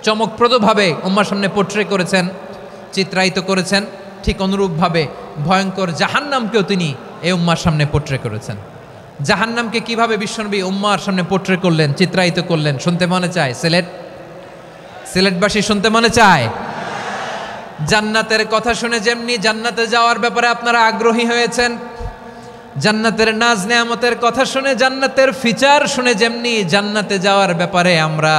চমকপ্রদভাবে উম্মার সামনে পোট্রে করেছেন, চিত্রায়িত করেছেন, ঠিক অনুরূপভাবে ভয়ঙ্কর জাহান্নামকেও তিনি এই উম্মার সামনে পোট্রে করেছেন। জাহান্নামকে কিভাবে বিশ্বনবী উম্মার সামনে পোট্রে করলেন, চিত্রায়িত করলেন, শুনতে মনে চায়? সিলেটবাসী শুনতে মনে চায়? জান্নাতের কথা শুনে যেমনি জান্নাতে যাওয়ার ব্যাপারে আপনারা আগ্রহী হয়েছেন, জান্নাতের নাজ নেয়ামতের কথা শুনে, জান্নাতের ফিচার শুনে যেমনি জান্নাতে যাওয়ার ব্যাপারে আমরা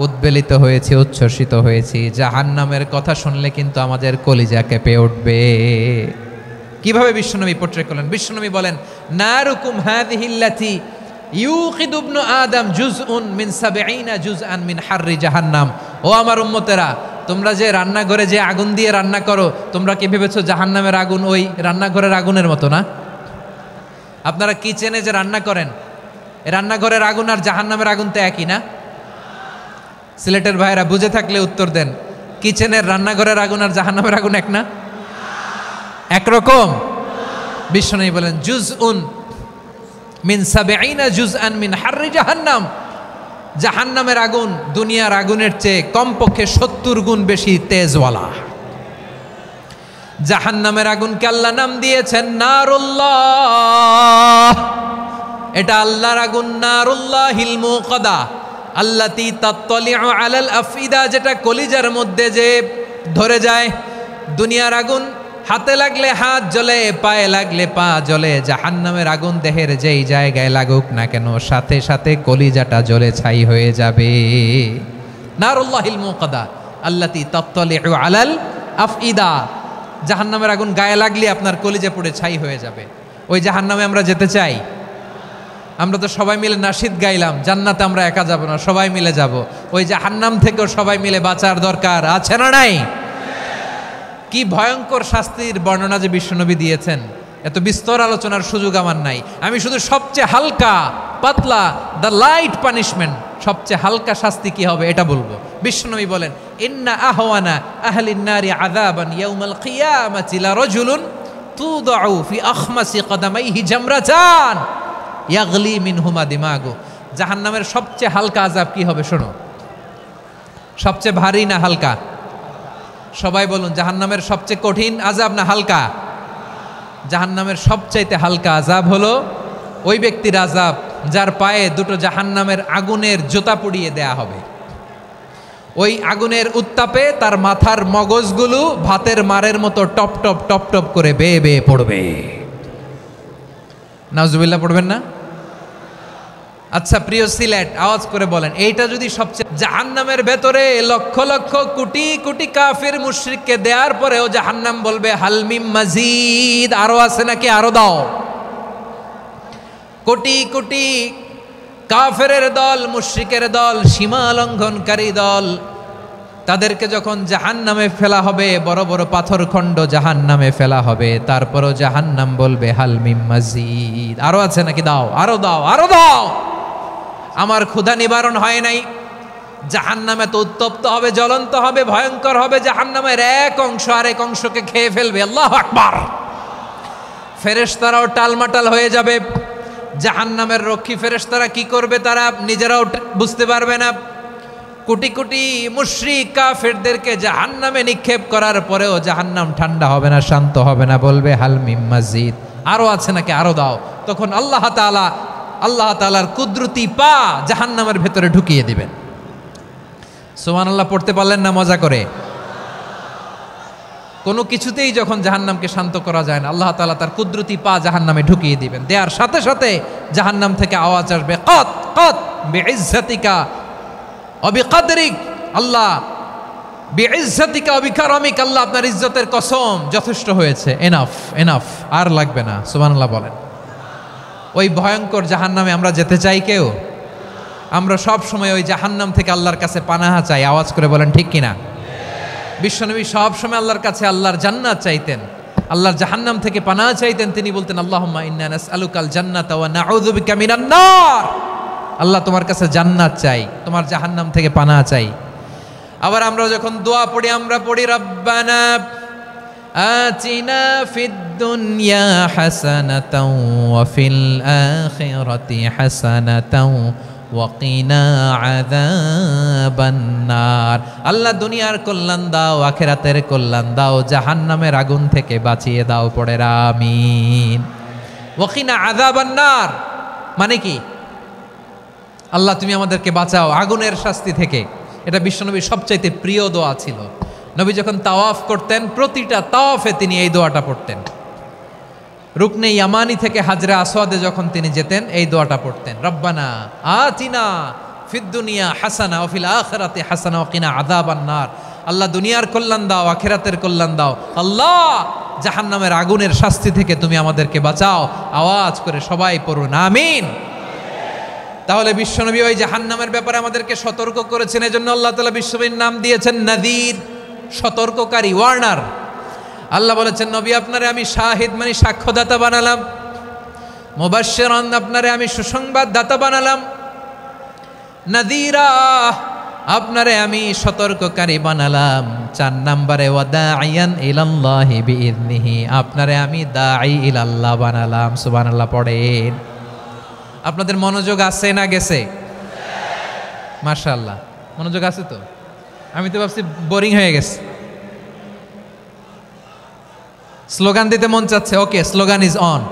উদ্বেলিত হয়েছি, উচ্ছ্বসিত হয়েছি, জাহান্নামের কথা শুনলে কিন্তু আমাদের কলিজা কেঁপে উঠবে। কিভাবে বিশ্বনবী পোট্রে করলেন? বিশ্বনবী বলেন নারুকুম হাযিহিল্লাতী ইউকিদু ইবনু আদম জুজউন মিন ৭০ জুজআন মিন হাররি জাহান্নাম। ও আমার উম্মতেরা, তোমরা যে রান্নাঘরে যে আগুন দিয়ে রান্না করো, তোমরা কি ভেবেছো জাহান্নামের আগুন ওই রান্নাঘরের আগুনের মতো না? আপনারা কিচেনে যে রান্না করেন, রান্নাঘরের আগুন আর জাহান্নামের আগুন তো একই না? সিলেটের ভাইরা বুঝে থাকলে উত্তর দেন, কিচেনের রান্নাঘরের আগুন আর জাহান্নামের আগুন এক না? একরকম? বিশ্বনবী বলেন জুজউন মিন ৭০ জুজআন মিন হাররি জাহান্নাম, জাহান্নামের আগুন দুনিয়ার আগুনের চেয়ে কমপক্ষে ৭০ গুণ বেশি তেজওয়ালা। জাহান্নামের আগুনকে আল্লাহ নাম দিয়েছেন নারুল্লাহ। এটা আল্লাহর আগুন, নারুল্লাহিল মুকাদা আল্লাতী তাত্তালিউ আলাল আফইদা, যেটা কলিজার মধ্যে যে ধরে যায়। দুনিয়ার আগুন হাতে লাগলে হাত জ্বলে, পায়ে লাগলে পা জ্বলে, জাহান্নামের আগুন দেহের যেই জায়গায় লাগুক না কেন সাথে সাথে কলিজাটা জ্বলে ছাই হয়ে যাবে। নারুল্লাহিল মুকাদা আল্লাতী তাত্তালিউ আলাল আফইদা, জাহান্নামের আগুন গায়ে লাগলে আপনার কলিজা পুড়ে ছাই হয়ে যাবে। ওই জাহান্নামে আমরা যেতে চাই? আমরা তো সবাই মিলে নাশিদ গাইলাম, জান্নাতে আমরা একা যাব না, সবাই মিলে যাব। ওই জাহান্নাম থেকেও সবাই মিলে বাঁচার দরকার আছে না নাই? কি ভয়ঙ্কর শাস্তির বর্ণনা যে বিশ্বনবী দিয়েছেন, এত বিস্তর আলোচনার সুযোগ আমার নাই। আমি শুধু সবচেয়ে হালকা পাতলা, দ্য লাইট পানিশমেন্ট, সবচেয়ে হালকা শাস্তি কি হবে এটা বলবো। বিশ্বনবী বলেন ইন্না আহওয়ানা আহলিন নারি আযাবান ইয়াউমাল কিয়ামাতি লারাজুলুন তুদাউ ফি আখমাসি কদামাইহি জামরাতান ইয়াগলি মিনহুমা দিমাগু। জাহান্নামের সবচেয়ে হালকা আযাব কি হবে শোনো। সবচেয়ে ভারী না হালকা? সবাই বলুন, জাহান্নামের সবচেয়ে কঠিন আযাব না হালকা? জাহান্নামের সবচাইতে হালকা আযাব হলো ওই ব্যক্তির আযাব যার পায়ে দুটো জাহান্নামের আগুনের জুতা পুড়িয়ে দেয়া হবে। ওই আগুনের উত্তাপে তার মাথার মগজগুলো ভাতের মারের মতো টপ টপ টপ টপ করে বেয়ে বেয়ে পড়বে। নাউজুবিল্লাহ পড়বেন না? আচ্ছা প্রিয় সিলেট, আওয়াজ করে বলেন, এইটা যদি সবচেয়ে, জাহান্নামের ভেতরে লক্ষ লক্ষ কোটি কোটি কাফির মুশরিককে দেওয়ার পরেও জাহান্নাম বলবে হালমিম মাজিদ, আরো আছে নাকি, আরো দাও। কোটি কোটি কাফেরের দল, মুশরিকের দল, সীমা লঙ্ঘনকারী দল, তাদেরকে যখন জাহান্নামে ফেলা হবে, বড় বড় পাথরখণ্ড জাহান্নামে ফেলা হবে, তারপরও জাহান্নাম বলবে হালমিম মাজিদ, আরো আছে নাকি, দাও, আরো দাও, আরো দাও। আমার ক্ষুধা নিবারণ হয় নাই। জাহান্নামে তো উত্তপ্ত হবে, জ্বলন্ত হবে, ভয়ঙ্কর হবে। জাহান্নামের এক অংশ আরেক অংশকে খেয়ে ফেলবে। আল্লাহু আকবার। ফেরেশতারাও টালমাটাল হয়ে যাবে। জাহান্নামের রক্ষী ফেরেশতারা কি করবে তারা নিজেরাও বুঝতে পারবে না। কোটি কোটি মুশরিক কাফেরদেরকে জাহান্নামে নিক্ষেপ করার পরেও জাহান্নাম ঠান্ডা হবে না, শান্ত হবে না, বলবে হালমিম মাজিদ, আরো আছে নাকি, আরো দাও। তখন আল্লাহ তাআলার কুদরতি পা জাহান্নামের ভেতরে ঢুকিয়ে দিবেন। সুবহানাল্লাহ পড়তে পারলেন না মজা করে? কোনো কিছুতেই যখন জাহান্নামকে শান্ত করা যায় না, আল্লাহ তাআলা তার কুদরতি পা জাহান্নামে ঢুকিয়ে দিবেন। দেওয়ার সাথে সাথে জাহান্নাম থেকে আওয়াজ আসবে, কত কত বিইজ্জাতিকা ওয়া বিকদরিক, আল্লাহ বিইজ্জাতিকা ওয়া বিকারামিক, আল্লাহ আপনার ইজ্জতের কসম, যথেষ্ট হয়েছে, এনাফ এনাফ, আর লাগবে না। সুবহানাল্লাহ বলেন। ওই ভয়ঙ্কর জাহান্নামে আমরা যেতে চাই কেউ? আমরা সব সময় ওই জাহান্নাম থেকে আল্লাহর কাছে পানাহা চাই। আওয়াজ করে বলেন ঠিক কিনা? বিশ্বনবী সব সময় আল্লাহর কাছে আল্লাহর জান্নাত চাইতেন, আল্লাহর জাহান্নাম থেকে পানাহা চাইতেন। তিনি বলতেন, আল্লাহুম্মা ইন্না নাসআলুকাল জান্নাতা ওয়া নাউযু বিকা মিনান নার। আল্লাহ তোমার কাছে জান্নাত চাই, তোমার জাহান্নাম থেকে পানাহা চাই। আবার আমরা যখন দোয়া পড়ি, আমরা পড়ি রব্বানা আতিনা ফিদ দুনিয়া হাসানাতাও ওয়া ফিল আখিরাতি হাসানাতাও ওয়া কিনা আযাবান নার। আল্লাহ দুনিয়ার কল্যাণ দাও, আখিরাতের কল্যাণ দাও, জাহান্নামের আগুন থেকে বাঁচিয়ে দাও। পড়ে আমিন। ওয়া কিনা আযাবান নার মানে কি? আল্লাহ তুমি আমাদেরকে বাঁচাও আগুনের শাস্তি থেকে। এটা বিশ্বনবীর সবচাইতে প্রিয় দোয়া ছিল। নবী যখন তাওয়াফ করতেন, প্রতিটা তাওয়াফে তিনি এই দোয়াটা পড়তেন। রুকনে ইয়ামানি থেকে হাজরা আসওয়াদে যখন তিনি যেতেন, এই দোয়াটা পড়তেন, রব্বানা আতিনা ফিদ দুনিয়া হাসানা ওয়া ফিল আখিরাতি হাসানা ওয়া কিনা আযাবান নার। আল্লাহ দুনিয়ার কল্যাণ দাও, আখিরাতের কল্যাণ দাও। আল্লাহ জাহান্নামের আগুনের শাস্তি থেকে তুমি আমাদেরকে বাঁচাও। আওয়াজ করে সবাই পড়ুন আমিন। তাহলে বিশ্বনবী ওই জাহান্নামের ব্যাপারে আমাদেরকে সতর্ক করেছেন। এজন্য আল্লাহ তাআলা বিশ্বনবীর নাম দিয়েছেন নাযীর, সতর্ককারী, ওয়ার্নার। আল্লাহ বলেছেন, নবী আপনারে আমি শাহিদ মানে সাক্ষ্যদাতা বানালাম, মুবাশশিরান আপনারে আমি সুসংবাদদাতা বানালাম, নাযীরা আপনারে আমি সতর্ককারী বানালাম। 4 নম্বরে ওয়া দাঈয়ান ইলাল্লাহি বিইذনিহি, আপনারে আমি দাঈ ইলাল্লাহ বানালাম। সুবহানাল্লাহ পড়েন। আপনাদের মনোযোগ আছে না গেছে? মাশাআল্লাহ মনোযোগ আছে তো। আমি তো ভাবছি বোরিং হয়ে গেছে। স্লোগান দিতে মন চাচ্ছে। ওকে, স্লোগান ইজ অন।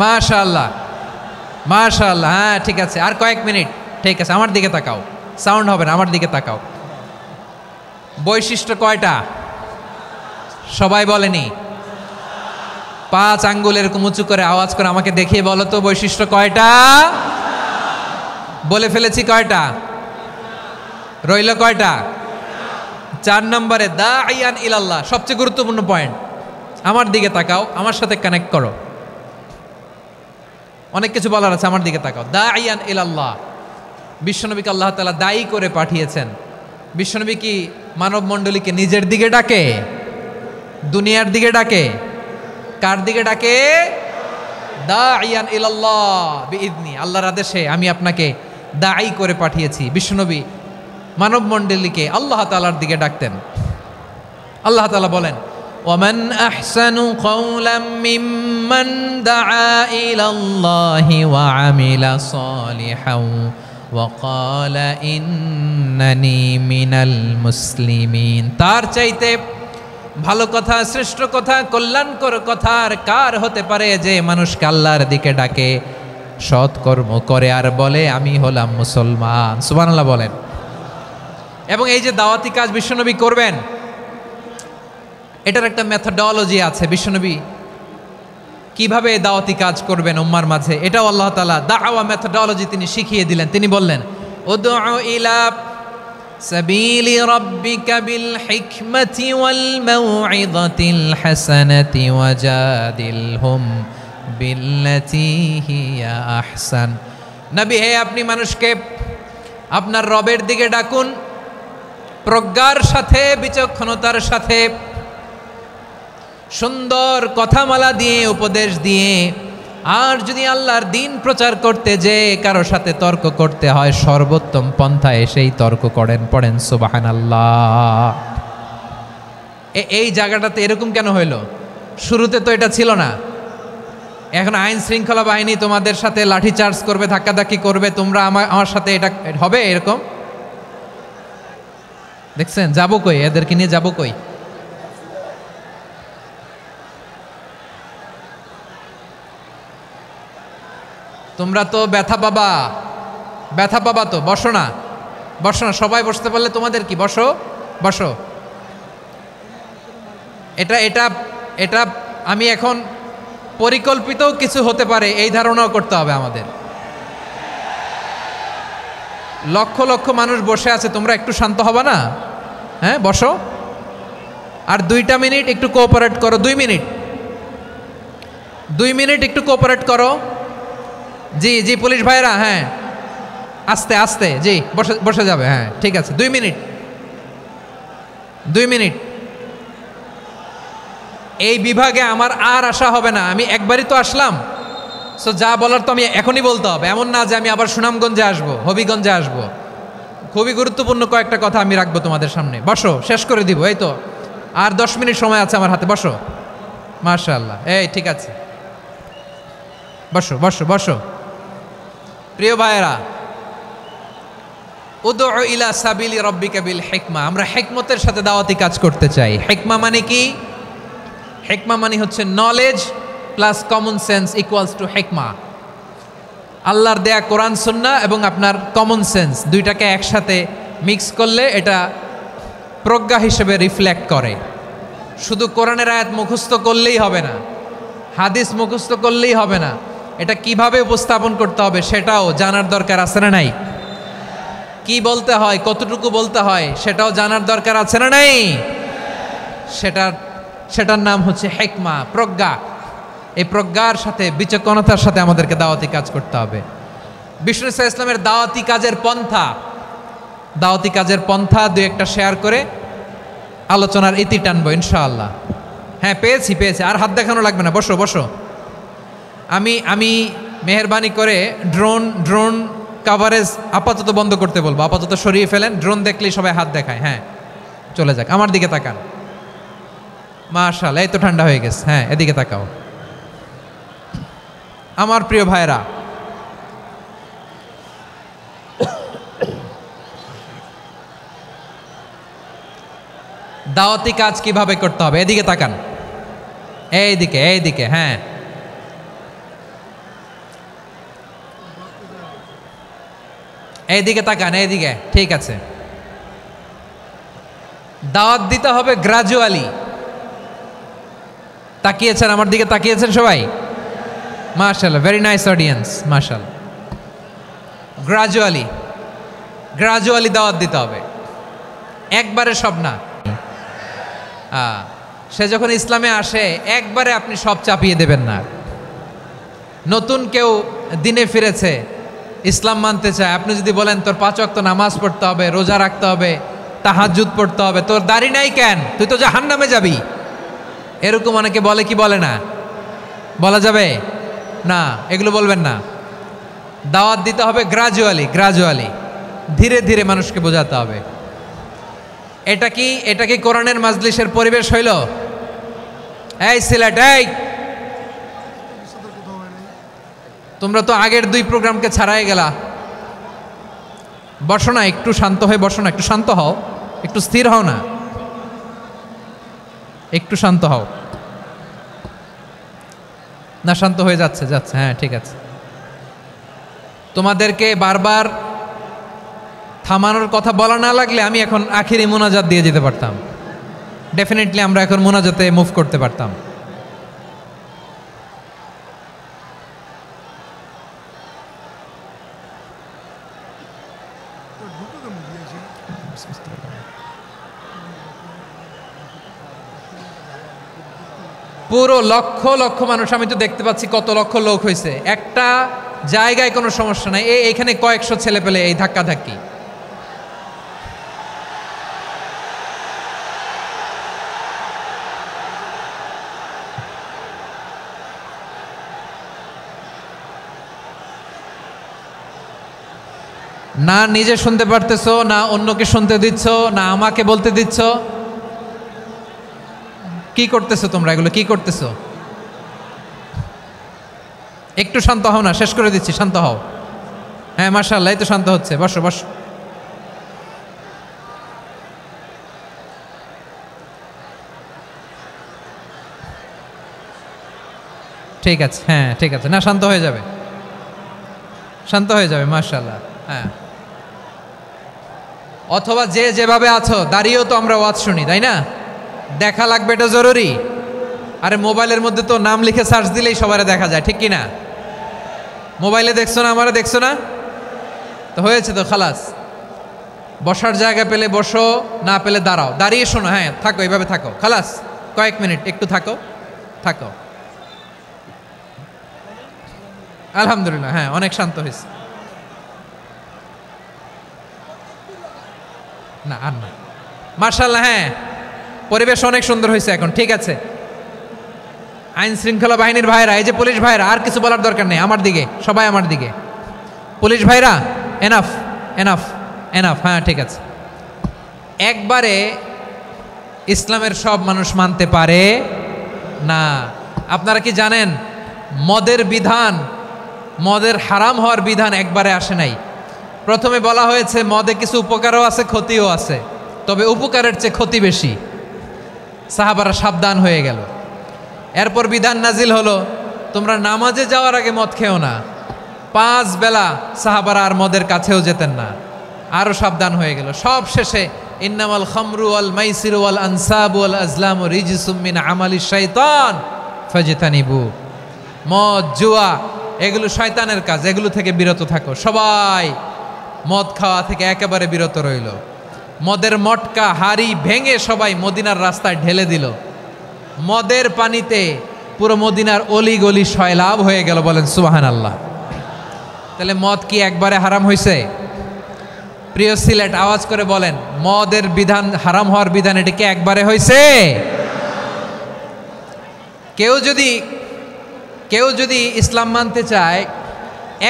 মাশাআল্লাহ মাশাআল্লাহ। হ্যাঁ ঠিক আছে, আর কয়েক মিনিট। ঠিক আছে, আমার দিকে তাকাও, সাউন্ড হবে না, আমার দিকে তাকাও। বৈশিষ্ট্য কয়টা সবাই বলেনি? 5 আঙ্গুল এরকম উঁচু করে আওয়াজ করে আমাকে দেখিয়ে বলো তো বৈশিষ্ট্য কয়টা? বলে ফেলেছি কয়টা? রইল কয়টা? 4 নম্বরে দাঈয়ান ইলাল্লাহ, সবচেয়ে গুরুত্বপূর্ণ পয়েন্ট। আমার দিকে তাকাও, আমার সাথে কানেক্ট করো। অনেক কিছু বলার আছে, আমার দিকে তাকাও। দাঈয়ান ইলাল্লাহ, বিশ্বনবীকে আল্লাহ তাআলা দায়ী করে পাঠিয়েছেন। বিশ্বনবী কি মানব মণ্ডলীকে নিজের দিকে ডাকে, দুনিয়ার দিকে ডাকে? কার দিকে ডাকে? দাইয়ান ইলাল্লাহ বিইذনি, আল্লাহর আদেশে আমি আপনাকে দাঈ করে পাঠিয়েছি। বিশ্বনবী মানব মণ্ডলীকে আল্লাহ তাআলার দিকে ডাকতেন। আল্লাহ তাআলা বলেন, ওয়ামান আহসানু কাওলাম মিম্মান দাআ ইলাল্লাহি ওয়া আমিলা সালিহান ওয়া ক্বালা ইন্নানি মিনাল মুসলিমিন। তার চাইতে ভালো কথা, শ্রেষ্ঠ কথা, কল্যাণকর কথা আর কার হতে পারে যে মানুষকে আল্লাহর দিকে ডাকে, সৎকর্ম করে আর বলে আমি হলাম মুসলমান। সুবহানাল্লাহ বলেন। এবং এই যে দাওয়াতি কাজ বিশ্বনবী করবেন, এটার একটা মেথডোলজি আছে। বিশ্বনবী কিভাবে দাওয়াতি কাজ করবেন উম্মার মাঝে, এটাও আল্লাহ তাআলা দাওয়া মেথডোলজি তিনি শিখিয়ে দিলেন। তিনি বললেন, উদউ ইলা সাবিলি রাব্বিকা বিল হিকমাতি ওয়াল মাউইযাতিল হাসানাতি ওয়াজাদিলহুম বিল্লাতি হিয়া আহসান। নবী হে, আপনি মানুষকে আপনার রবের দিকে ডাকুন প্রজ্ঞার সাথে, বিচক্ষণতার সাথে, সুন্দর কথামালা দিয়ে, উপদেশ দিয়ে। আর যদি আল্লাহর দিন প্রচার করতে যে কারো সাথে তর্ক করতে হয়, সর্বোত্তম পন্থায় সেই তর্ক করেন। পড়েন সুবহানাল্লাহ। এই জায়গাটাতে এরকম কেন হইল? শুরুতে তো এটা ছিল না। এখন আইন শৃঙ্খলা বাহিনী তোমাদের সাথে লাঠি চার্জ করবে, ধাক্কাধাক্কি করবে, তোমরা আমার সাথে এটা হবে এরকম? দেখছেন যাবো কই? এদেরকে নিয়ে যাবো কই? তোমরা তো ব্যথা পাবা, ব্যথা পাবা তো। বসো না, বসো না, সবাই বসতে পারলে তোমাদের কি? বসো, বসো। এটা এটা এটা আমি এখন পরিকল্পিতও কিছু হতে পারে এই ধারণাও করতে হবে আমাদের। লক্ষ লক্ষ মানুষ বসে আছে, তোমরা একটু শান্ত হবা না? হ্যাঁ, বসো। আর 2টা মিনিট একটু কোঅপারেট করো। 2 মিনিট, 2 মিনিট একটু কোঅপারেট করো। জি জি পুলিশ ভাইরা, হ্যাঁ আস্তে আস্তে, জি বসে বসে যাবে। হ্যাঁ ঠিক আছে, 2 মিনিট, 2 মিনিট। এই বিভাগে আমার আর আসা হবে না, আমি একবারই তো আসলাম। সো যা বলার তো আমি এখনই বলতে হবে, এমন না যে আমি আবার সুনামগঞ্জে আসবো, হবিগঞ্জে আসবো। খুবই গুরুত্বপূর্ণ কয়েকটা কথা আমি রাখবো তোমাদের সামনে। বসো, শেষ করে দিব। এই তো আর 10 মিনিট সময় আছে আমার হাতে। বসো, মাশাআল্লাহ। এই ঠিক আছে, বসো বসো বসো। প্রিয় ভাইয়েরা, উদউ ইলা সাবিলি রাব্বিকা বিল হিকমা। আমরা হিকমতের সাথে দাওয়াতি কাজ করতে চাই। হিকমা মানে কি? হিকমা মানে হচ্ছে knowledge plus common sense equals to হিকমা। আল্লাহর দেয়া কোরআন সুন্নাহ এবং আপনার কমন সেন্স, দুইটাকে একসাথে মিক্স করলে এটা প্রজ্ঞা হিসেবে রিফ্লেক্ট করে। শুধু কোরআনের আয়াত মুখস্থ করলেই হবে না, হাদিস মুখস্থ করলেই হবে না, এটা কিভাবে উপস্থাপন করতে হবে সেটাও জানার দরকার আছে না নাই? কি বলতে হয়, কতটুকু বলতে হয় সেটাও জানার দরকার আছে না নাই? সেটার নাম হচ্ছে হিকমা, প্রজ্ঞা। এই প্রজ্ঞার সাথে, বিচক্ষণতার সাথে আমাদেরকে দাওয়াতি কাজ করতে হবে। বিষ্ণু ইসলামের দাওয়াতি কাজের পন্থা, দাওয়াতি কাজের পন্থা 2-1টা শেয়ার করে আলোচনার ইতি টানবো ইনশাআল্লাহ। হ্যাঁ পেয়েছি, আর হাত দেখানো লাগবে না। বসো বসো। আমি মেহেরবানি করে ড্রোন কাভারেজ আপাতত বন্ধ করতে বলবো, আপাতত সরিয়ে ফেলেন। ড্রোন দেখলেই সবাই হাত দেখায়। হ্যাঁ চলে যাক, আমার দিকে তাকান। মাশাআল্লাহ, এই তো ঠান্ডা হয়ে গেছে। হ্যাঁ এদিকে তাকাও। আমার প্রিয় ভাইরা, দাওয়াতি কাজ কিভাবে করতে হবে এদিকে তাকান। এইদিকে, হ্যাঁ এইদিকে তাকান, এইদিকে। ঠিক আছে, দাওয়াত দিতে হবে গ্রাজুয়ালি। তাকিয়েছেন আমার দিকে, তাকিয়েছেন সবাই? মাশাআল্লাহ, ভেরি নাইস অডিয়েন্স, মাশাআল্লাহ। গ্রাজুয়ালি দাওয়াত দিতে হবে, একবারে সব না। সে যখন ইসলামে আসে একবারে আপনি সব চাপিয়ে দেবেন না। নতুন কেউ দিনে ফিরেছে, ইসলাম মানতে চায়, আপনি যদি বলেন তোর 5 ওয়াক্ত নামাজ পড়তে হবে, রোজা রাখতে হবে, তাহাজ্জুদ পড়তে হবে, তোর দাড়ি নাই কেন, তুই তো জাহান্নামে যাবি। এরকম অনেকে বলে কি বলে না? বলা যাবে না, এগুলো বলবেন না। দাওয়াত দিতে হবে গ্রাজুয়ালি, ধীরে ধীরে মানুষকে বোঝাতে হবে। এটা কি কোরআনের মাজলিসের পরিবেশ হইল? এই সিলেট, এই তোমরা তো আগের 2 প্রোগ্রামকে ছাড়াই গেলা। বসো না, একটু শান্ত হয়ে বসো না, একটু শান্ত হও, একটু স্থির হও না, একটু শান্ত হও না। শান্ত হয়ে যাচ্ছে, হ্যাঁ ঠিক আছে। তোমাদেরকে বারবার থামানোর কথা বলা না লাগলে আমি এখন আখিরি মোনাজাত দিয়ে যেতে পারতাম। ডেফিনেটলি আমরা এখন মোনাজাতে মুভ করতে পারতাম। পুরো লক্ষ লক্ষ মানুষ, আমি তো দেখতে পাচ্ছি কত লক্ষ লোক হয়েছে। একটা জায়গায় কোনো সমস্যা নাই, এইখানে কয়েকশো ছেলে পেলে এই ধাক্কা ধাক্কি। না নিজে শুনতে পারতেছো, না অন্যকে শুনতে দিচ্ছ, না আমাকে বলতে দিচ্ছ। কি করতেছো তোমরা? এগুলো কি করতেছো? একটু শান্ত হও না, শেষ করে দিচ্ছি, শান্ত হও। হ্যাঁ মাশাআল্লাহ, এই তো শান্ত হচ্ছে। বসো বসো। ঠিক আছে, হ্যাঁ ঠিক আছে, না শান্ত হয়ে যাবে, শান্ত হয়ে যাবে, মাশাআল্লাহ। হ্যাঁ, অথবা যে যেভাবে আছো দাঁড়িয়েও তো আমরা ওয়াজ শুনি, তাই না? দেখা লাগবে, এটা জরুরি। আরে মোবাইলের মধ্যে তো নাম লিখে সার্চ দিলেই সবারে দেখা যায়, ঠিক কি না? মোবাইলে দেখছো না, আমারে দেখছো না, তো হয়েছে তো, খালাস। বসার জায়গা পেলে বসো, না পেলে দাঁড়াও, দাঁড়িয়ে শোনো। হ্যাঁ থাকো, এইভাবে থাকো, খালাস। কয়েক মিনিট একটু থাকো, থাকো। আলহামদুলিল্লাহ, হ্যাঁ অনেক শান্ত হয়েছে। না আর না, মাশাআল্লাহ, হ্যাঁ পরিবেশ অনেক সুন্দর হয়েছে এখন, ঠিক আছে। আইন শৃঙ্খলা বাহিনীর ভাইরা, এই যে পুলিশ ভাইরা, আর কিছু বলার দরকার নেই, আমার দিকে সবাই, আমার দিকে। পুলিশ ভাইরা এনাফ এনাফ এনাফ, হ্যাঁ ঠিক আছে। একবারে ইসলামের সব মানুষ মানতে পারে না। আপনারা কি জানেন মদের বিধান, মদের হারাম হওয়ার বিধান একবারে আসে নাই। প্রথমে বলা হয়েছে মদে কিছু উপকারও আছে, ক্ষতিও আছে, তবে উপকারের চেয়ে ক্ষতি বেশি। সাহাবারা সাবধান হয়ে গেল। এরপর বিধান নাজিল হলো, তোমরা নামাজে যাওয়ার আগে মদ খেও না। 5 বেলা সাহাবারা আর মদের কাছেও যেতেন না, আরও সাবধান হয়ে গেল। সব শেষে ইন্নামাল খামরু ওয়াল মাইসিরু ওয়াল আনসাবু ওয়াল আজলামু রিজসুম মিন আমালিশ শাইতান ফাজতানিবু। মদ, জুয়া এগুলো শয়তানের কাজ, এগুলো থেকে বিরত থাকো। সবাই মদ খাওয়া থেকে একেবারে বিরত রইল। মদের মটকা হাড়ি ভেঙে সবাই মদিনার রাস্তায় ঢেলে দিল। মদের পানিতে পুরো মদিনার অলি গলি সয়লাভ হয়ে গেল। বলেন সুবহানাল্লাহ। তাহলে মদ কি একবারে হারাম হয়েছে? প্রিয় সিলেট, আওয়াজ করে বলেন, মদের বিধান, হারাম হওয়ার বিধান, এটা কি একবারে হয়েছে? কেউ যদি ইসলাম মানতে চায়,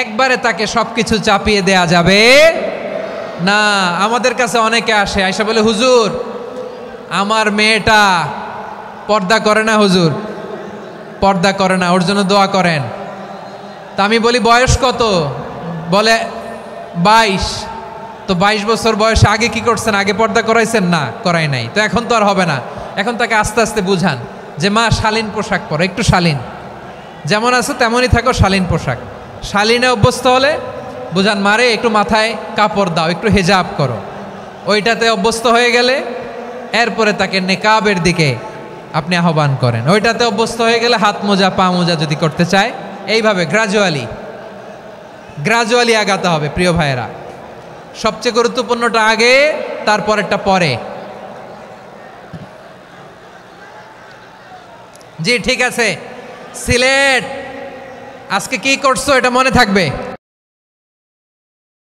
একবারে তাকে সবকিছু চাপিয়ে দেয়া যাবে না। আমাদের কাছে অনেকে আসে, আয়সা বলে, হুজুর আমার মেয়েটা পর্দা করে না, হুজুর পর্দা করে না, ওর জন্য দোয়া করেন। তা আমি বলি বয়স কত? বলে 22। তো 22 বছর বয়সে আগে কি করছেন? আগে পর্দা করাইছেন? না, করাই নাই। তো এখন তো আর হবে না। এখন তাকে আস্তে আস্তে বুঝান যে মা শালীন পোশাক পরো, একটু শালীন, যেমন আছো তেমনই থাকো, শালীন পোশাক। শালীনে অভ্যস্ত হলে বুঝান, মারে একটু মাথায় কাপড় দাও, একটু হেজাব করো। ওইটাতে অভ্যস্ত হয়ে গেলে এরপরে তাকে নেকাবের দিকে আপনি আহ্বান করেন। ওইটাতে অভ্যস্ত হয়ে গেলে হাত মোজা, পা মোজা যদি করতে চায়, এইভাবে গ্রাজুয়ালি আগাতে হবে। প্রিয় ভাইয়েরা, সবচেয়ে গুরুত্বপূর্ণটা আগে, তারপরেরটা পরে। জি ঠিক আছে। সিলেট আজকে কি করছো এটা মনে থাকবে।